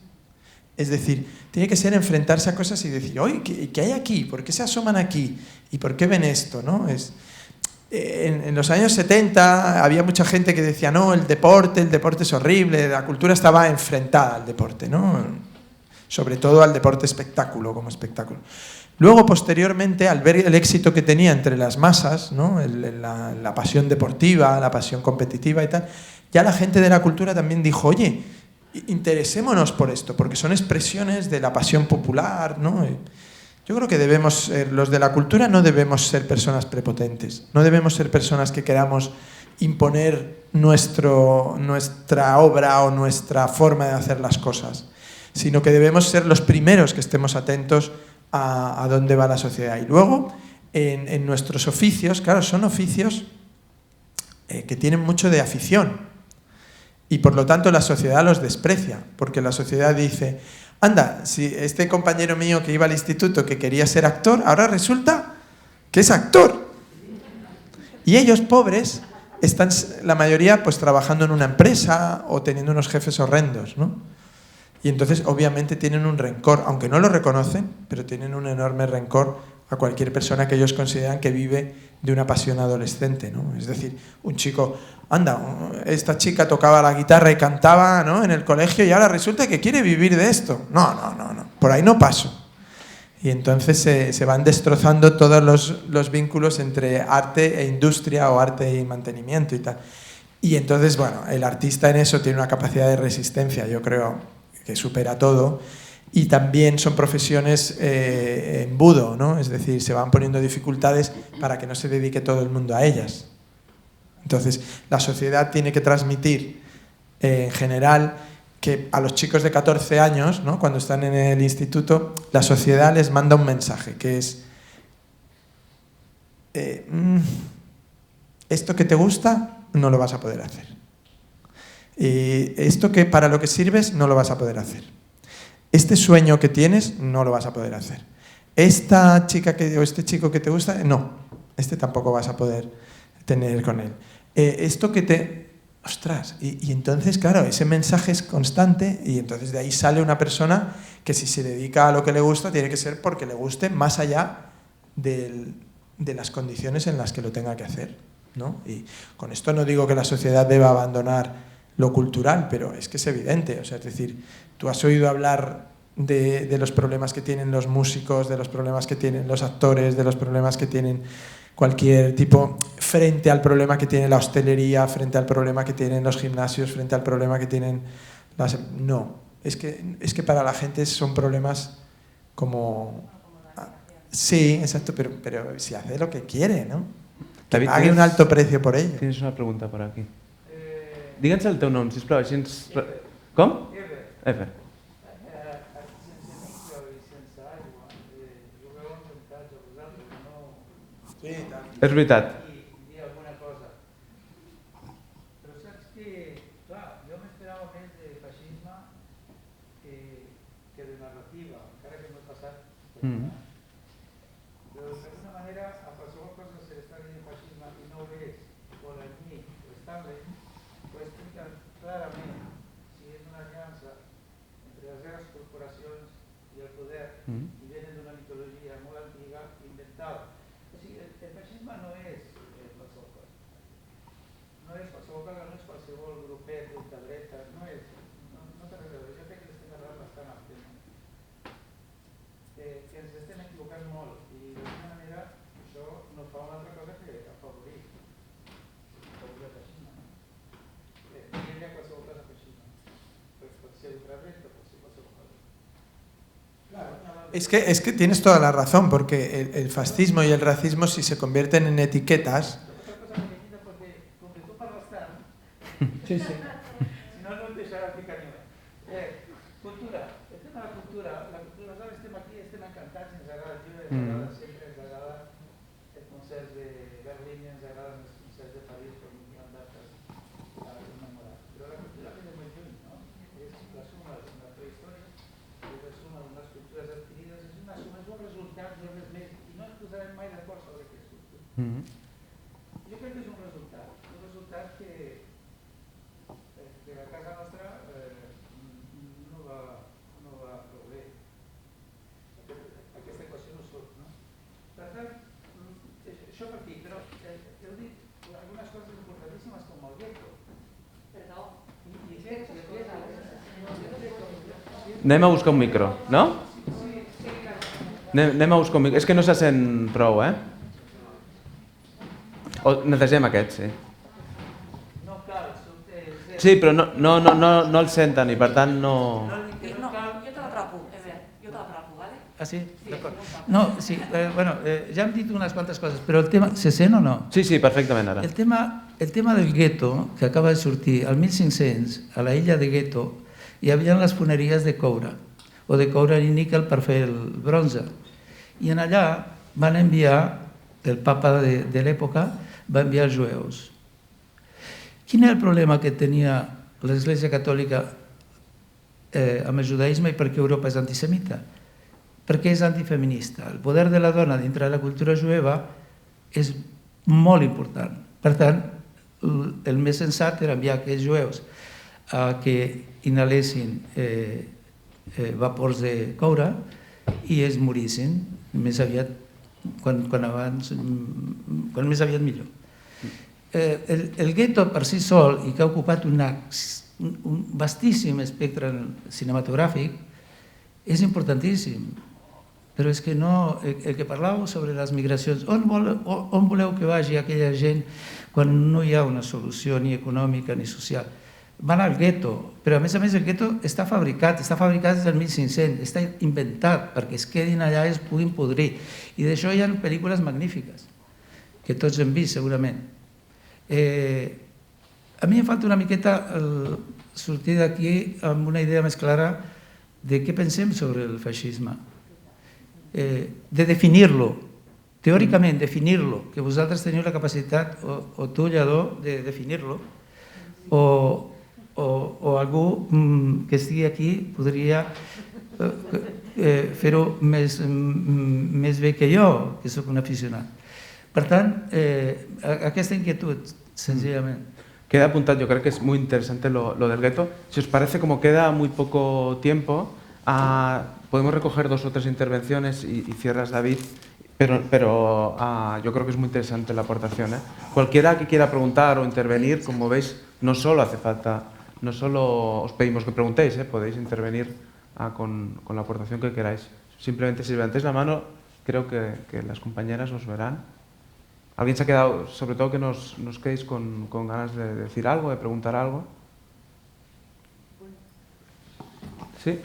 Es decir, tiene que ser enfrentarse a cosas y decir, oye, ¿qué hay aquí? ¿Por qué se asoman aquí? ¿Y por qué ven esto? ¿No? En los años 70 había mucha gente que decía, no, el deporte es horrible, la cultura estaba enfrentada al deporte, ¿no? Sobre todo al deporte espectáculo, como espectáculo. Luego, posteriormente, al ver el éxito que tenía entre las masas, ¿no? la pasión deportiva, la pasión competitiva y tal, ya la gente de la cultura también dijo, oye, interesémonos por esto, porque son expresiones de la pasión popular, ¿no? Yo creo que los de la cultura no debemos ser personas prepotentes, no debemos ser personas que queramos imponer nuestra obra o nuestra forma de hacer las cosas, sino que debemos ser los primeros que estemos atentos a dónde va la sociedad. Y luego, en nuestros oficios, claro, son oficios que tienen mucho de afición, y por lo tanto la sociedad los desprecia, porque la sociedad dice, anda, si este compañero mío que iba al instituto que quería ser actor, ahora resulta que es actor. Y ellos, pobres, están la mayoría pues trabajando en una empresa o teniendo unos jefes horrendos, ¿no? Y entonces obviamente tienen un rencor, aunque no lo reconocen, pero tienen un enorme rencor a cualquier persona que ellos consideran que vive de una pasión adolescente, ¿no? Es decir, un chico, anda, esta chica tocaba la guitarra y cantaba, ¿no? En el colegio y ahora resulta que quiere vivir de esto. No, por ahí no paso. Y entonces se van destrozando todos los vínculos entre arte e industria o arte y mantenimiento y tal. Y entonces, bueno, el artista en eso tiene una capacidad de resistencia, yo creo, que supera todo. Y también son profesiones embudo, ¿no? Es decir, se van poniendo dificultades para que no se dedique todo el mundo a ellas. Entonces, la sociedad tiene que transmitir, en general, que a los chicos de 14 años, ¿no? Cuando están en el instituto, la sociedad les manda un mensaje, que es esto que te gusta, no lo vas a poder hacer. Esto que para lo que sirves, no lo vas a poder hacer. Este sueño que tienes, no lo vas a poder hacer. Esta chica o este chico que te gusta, no, este tampoco vas a poder tener con él. Esto que te... Ostras, y entonces, claro, ese mensaje es constante y entonces de ahí sale una persona que si se dedica a lo que le gusta, tiene que ser porque le guste más allá de las condiciones en las que lo tenga que hacer, ¿no? Y con esto no digo que la sociedad deba abandonar lo cultural, pero es que es evidente, o sea, es decir, tú has oído hablar de los problemas que tienen los músicos, de los problemas que tienen los actores, de los problemas que tienen cualquier tipo, frente al problema que tiene la hostelería, frente al problema que tienen los gimnasios, frente al problema que tienen las... No, es que para la gente son problemas como... Sí, exacto, pero si hace lo que quiere, ¿no? Que David, pague un alto precio por ello. Tienes una pregunta por aquí. Digue'ns el teu nom, sisplau, així ens... Com? Ever. És veritat. Dir alguna cosa. Però saps que, clar, jo m'esperava més de feixisme que de narrativa, encara que no he passat. Però d'alguna manera a qualsevol cosa se li està dient feixisme i no ho és, Polanyi o Stanley, pues explican claramente si es una alianza entre las grandes corporaciones y el poder, y vienen de una mitología muy antigua, inventada. Es decir, el fascismo no es pasócar. No es pasócar, no es qualsevol grupet d'ultradreta, no és, no té res a veure. Jo crec que l'estem parlant bastant àmpliament. Que ens estem equivocant molt i d'alguna manera això no fa una altra cosa que afavorir el fascisme. No hi ha qualsevol cosa fascisme. Pot ser ultradreta, pot ser qualsevol cosa. Claro. Es que tienes toda la razón, porque el fascismo y el racismo, si se convierten en etiquetas... Sí, sí. Si no, no em deixarà explicar ni res. Cultura. El tema de la cultura, nosaltres estem aquí, estem encantats, ens agrada el llibre, ens agrada sempre, ens agrada els concerts de Berlín, ens agraden els concerts de París, com hi ha dates a commemorar. Però la cultura ve de molt lluny, no? És la suma d'una prehistòria, és la suma d'unes cultures adquirides, és una suma, és un resultat de res més, i no ens posarem mai d'acord sobre què és cultura. Jo crec que és un resultat que a casa nostra no va prou bé. Aquesta equació no surt, no? Per tant, això per aquí, però heu dit algunes coses importantíssimes com el gueto. Perdó. Anem a buscar un micro, no? Anem a buscar un micro. És que no se sent prou, eh? O netegem aquest, sí. Sí, però no el senten i per tant no... No, jo te l'apropo, jo te l'apropo, ¿vale? Ah, sí? D'acord. No, sí, bueno, ja hem dit unes quantes coses, però el tema... Se sent o no? Sí, perfectament ara. El tema del gueto, que acaba de sortir, al 1500, a la illa de Gueto, hi havia les foneries de coure, o de coure i níquel per fer el bronze. I en allà van enviar, el papa de l'època, va enviar els jueus. Quin era el problema que tenia l'Església Catòlica amb el judaïsme i per què Europa és antisemita? Perquè és antifeminista. El poder de la dona dintre de la cultura jueva és molt important. Per tant, el més sensat era enviar aquells jueus a que inhalessin vapors de coure i es morissin més aviat, quan més aviat millor. El gueto per si sol, i que ha ocupat un vastíssim espectre cinematogràfic, és importantíssim. Però és que no... El que parlàveu sobre les migracions, on voleu que vagi aquella gent quan no hi ha una solució ni econòmica ni social? Van al gueto, però a més el gueto està fabricat des del 1500, està inventat perquè es quedin allà i es puguin podrir. I d'això hi ha pel·lícules magnífiques, que tots hem vist segurament. A mi em falta una miqueta sortir d'aquí amb una idea més clara de què pensem sobre el feixisme, de definir-lo, teòricament definir-lo, que vosaltres teniu la capacitat, o tu, Lledó, de definir-lo, o algú que estigui aquí podria fer-ho més bé que jo, que soc un aficionat. Per tant, aquesta inquietud, sencillament. Queda apuntado, yo creo que es muy interesante lo del gueto. Si os parece, como queda muy poco tiempo, podemos recoger 2 o 3 intervenciones y cierras, David, pero yo creo que es muy interesante la aportación. Cualquiera que quiera preguntar o intervenir, como veis, no solo hace falta, no solo os pedimos que preguntéis, podéis intervenir con la aportación que queráis. Simplemente si levantáis la mano, creo que las compañeras os verán. ¿Alguien se ha quedado, sobre todo que nos quedéis con ganas de decir algo, de preguntar algo? ¿Sí?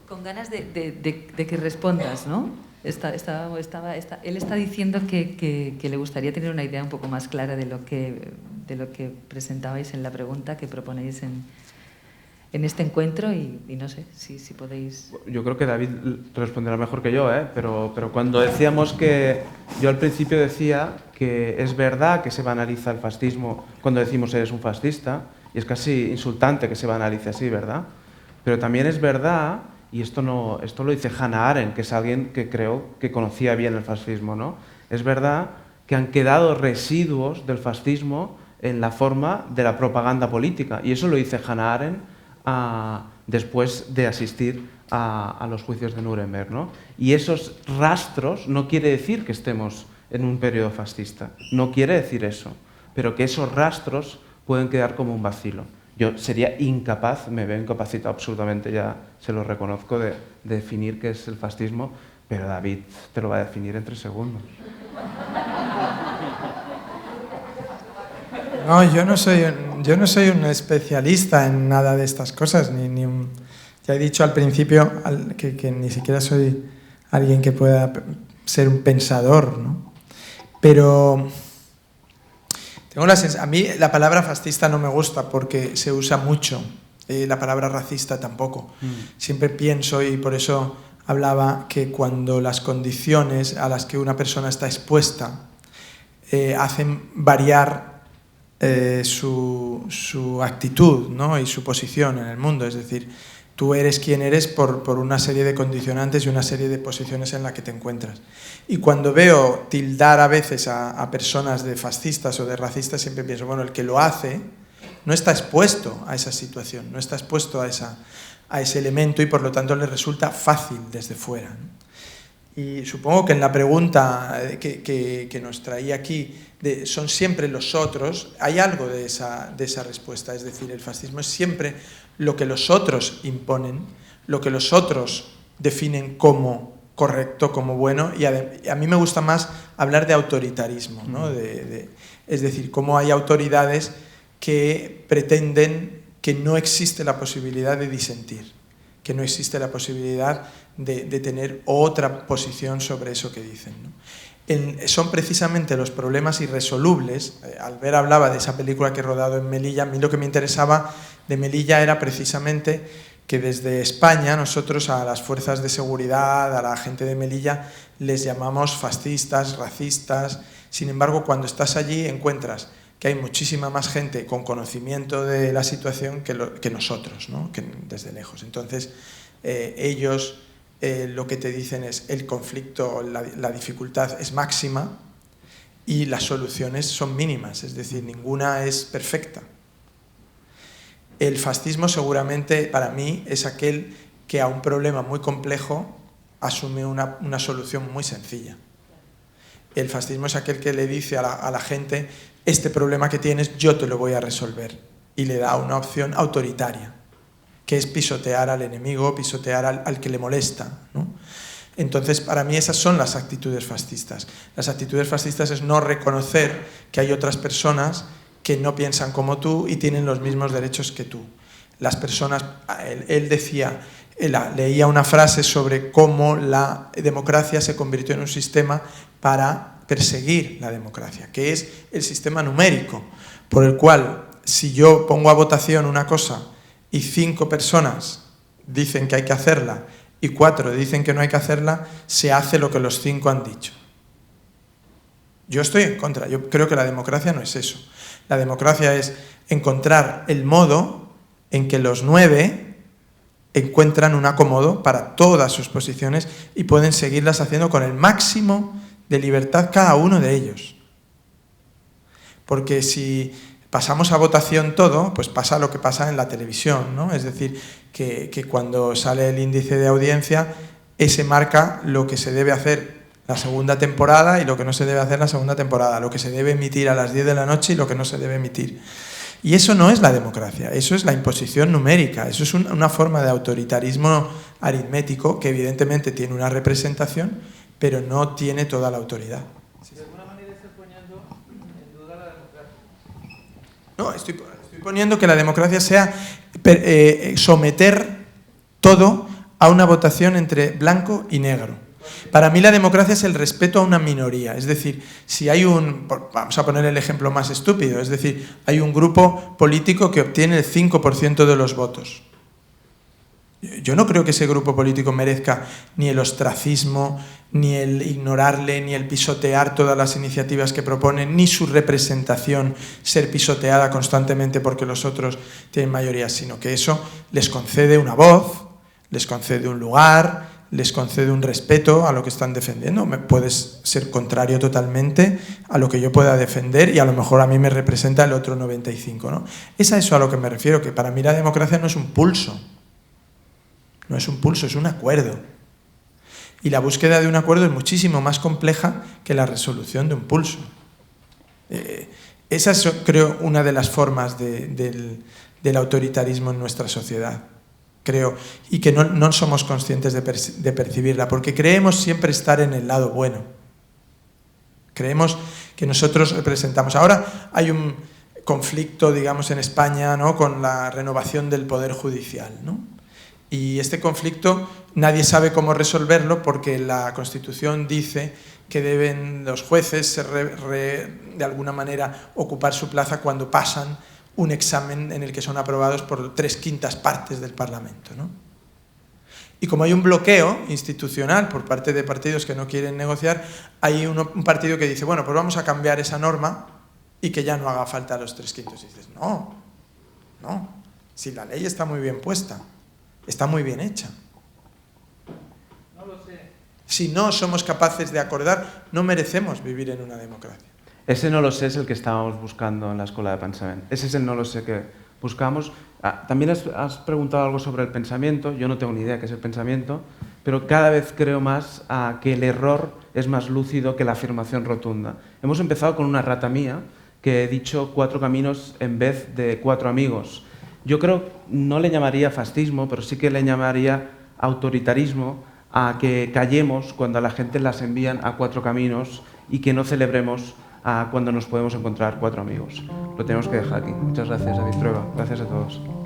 Con ganas de que respondas, ¿no? Él está diciendo que le gustaría tener una idea un poco más clara de lo que presentabais en la pregunta que proponéis en este encuentro y no sé si podéis... Yo creo que David responderá mejor que yo, pero cuando decíamos que... Yo al principio decía que es verdad que se banaliza el fascismo cuando decimos eres un fascista, y es casi insultante que se banalice así, ¿verdad? Pero también es verdad, y esto lo dice Hannah Arendt, que es alguien que creo que conocía bien el fascismo, ¿no? Es verdad que han quedado residuos del fascismo en la forma de la propaganda política. Y eso lo dice Hannah Arendt después de asistir a los juicios de Nuremberg, ¿no? Y esos rastros no quiere decir que estemos en un periodo fascista, no quiere decir eso, pero que esos rastros pueden quedar como un vacilo. Yo sería incapaz, me veo incapacitado absolutamente, ya se lo reconozco, de definir qué es el fascismo, pero David te lo va a definir en 3 segundos. No, yo no soy un especialista en nada de estas cosas, ya he dicho al principio que ni siquiera soy alguien que pueda ser un pensador, ¿no? Pero tengo la sensación, a mí la palabra fascista no me gusta porque se usa mucho, la palabra racista tampoco. Siempre pienso, y por eso hablaba, que cuando las condiciones a las que una persona está expuesta hacen variar su actitud, ¿no? Y su posición en el mundo, es decir, tú eres quien eres por una serie de condicionantes y una serie de posiciones en las que te encuentras. Y cuando veo tildar a veces a personas de fascistas o de racistas, siempre pienso, bueno, el que lo hace no está expuesto a esa situación, no está expuesto a ese elemento y por lo tanto le resulta fácil desde fuera, ¿no? Y supongo que en la pregunta que nos traía aquí, son siempre los otros, hay algo de esa respuesta, es decir, el fascismo es siempre lo que los otros imponen, lo que los otros definen como correcto, como bueno, y a mí me gusta más hablar de autoritarismo, ¿no? Es decir, cómo hay autoridades que pretenden que no existe la posibilidad de disentir, que no existe la posibilidad de tener otra posición sobre eso que dicen, ¿no? Son precisamente los problemas irresolubles. Albert hablaba de esa película que he rodado en Melilla. A mí lo que me interesaba de Melilla era precisamente que desde España nosotros a las fuerzas de seguridad, a la gente de Melilla, les llamamos fascistas, racistas. Sin embargo, cuando estás allí encuentras que hay muchísima más gente con conocimiento de la situación que nosotros, ¿no? Que desde lejos. Entonces, ellos lo que te dicen es el conflicto, la dificultad es máxima y las soluciones son mínimas, es decir, ninguna es perfecta. El fascismo seguramente para mí es aquel que a un problema muy complejo asume una solución muy sencilla. El fascismo es aquel que le dice a la gente, este problema que tienes yo te lo voy a resolver, y le da una opción autoritaria, que es pisotear al enemigo, pisotear al que le molesta, ¿no? Entonces, para mí esas son las actitudes fascistas. Las actitudes fascistas es no reconocer que hay otras personas que no piensan como tú y tienen los mismos derechos que tú. Las personas, él decía, leía una frase sobre cómo la democracia se convirtió en un sistema para perseguir la democracia, que es el sistema numérico, por el cual si yo pongo a votación una cosa y 5 personas dicen que hay que hacerla y 4 dicen que no hay que hacerla, se hace lo que los 5 han dicho. Yo estoy en contra, yo creo que la democracia no es eso. La democracia es encontrar el modo en que los 9 encuentran un acomodo para todas sus posiciones y pueden seguirlas haciendo con el máximo de libertad cada uno de ellos. Porque si pasamos a votación todo, pues pasa lo que pasa en la televisión, ¿no? Es decir, que cuando sale el índice de audiencia, ese marca lo que se debe hacer la segunda temporada y lo que no se debe hacer la segunda temporada, lo que se debe emitir a las 10 de la noche y lo que no se debe emitir. Y eso no es la democracia, eso es la imposición numérica, eso es una forma de autoritarismo aritmético que evidentemente tiene una representación, pero no tiene toda la autoridad. De alguna manera estás poniendo en duda la democracia. No, estoy poniendo que la democracia sea someter todo a una votación entre blanco y negro. Para mí la democracia es el respeto a una minoría, es decir, si hay vamos a poner el ejemplo más estúpido, es decir, hay un grupo político que obtiene el 5% de los votos. Yo no creo que ese grupo político merezca ni el ostracismo, ni el ignorarle, ni el pisotear todas las iniciativas que proponen, ni su representación ser pisoteada constantemente porque los otros tienen mayoría, sino que eso les concede una voz, les concede un lugar, les concedo un respeto a lo que están defendiendo. Puedes ser contrario totalmente a lo que yo pueda defender y a lo mejor a mí me representa el otro 95, ¿no? Es a eso a lo que me refiero, que para mí la democracia no es un pulso. No es un pulso, es un acuerdo. Y la búsqueda de un acuerdo es muchísimo más compleja que la resolución de un pulso. Esa es, creo, una de las formas del autoritarismo en nuestra sociedad. Creo, y que no somos conscientes de percibirla, porque creemos siempre estar en el lado bueno. Creemos que nosotros representamos. Ahora hay un conflicto, digamos, en España, ¿no?, con la renovación del Poder Judicial, ¿no? Y este conflicto nadie sabe cómo resolverlo porque la Constitución dice que deben los jueces de alguna manera ocupar su plaza cuando pasan un examen en el que son aprobados por 3/5 partes del Parlamento, ¿no? Y como hay un bloqueo institucional por parte de partidos que no quieren negociar, hay un partido que dice, bueno, pues vamos a cambiar esa norma y que ya no haga falta los 3/5. Y dices, no, si la ley está muy bien puesta, está muy bien hecha. No lo sé. Si no somos capaces de acordar, no merecemos vivir en una democracia. Ese no lo sé es el que estábamos buscando en la Escuela de Pensament. Ese es el no lo sé que buscamos. También has preguntado algo sobre el pensamiento. Yo no tengo ni idea qué es el pensamiento, pero cada vez creo más que el error es más lúcido que la afirmación rotunda. Hemos empezado con una rata mía que he dicho 4 caminos en vez de 4 amigos. Yo creo, no le llamaría fascismo, pero sí que le llamaría autoritarismo a que callemos cuando a la gente las envían a 4 caminos y que no celebremos cuando nos podemos encontrar 4 amigos. Lo tenemos que dejar aquí. Muchas gracias, David Trueba. Gracias a todos.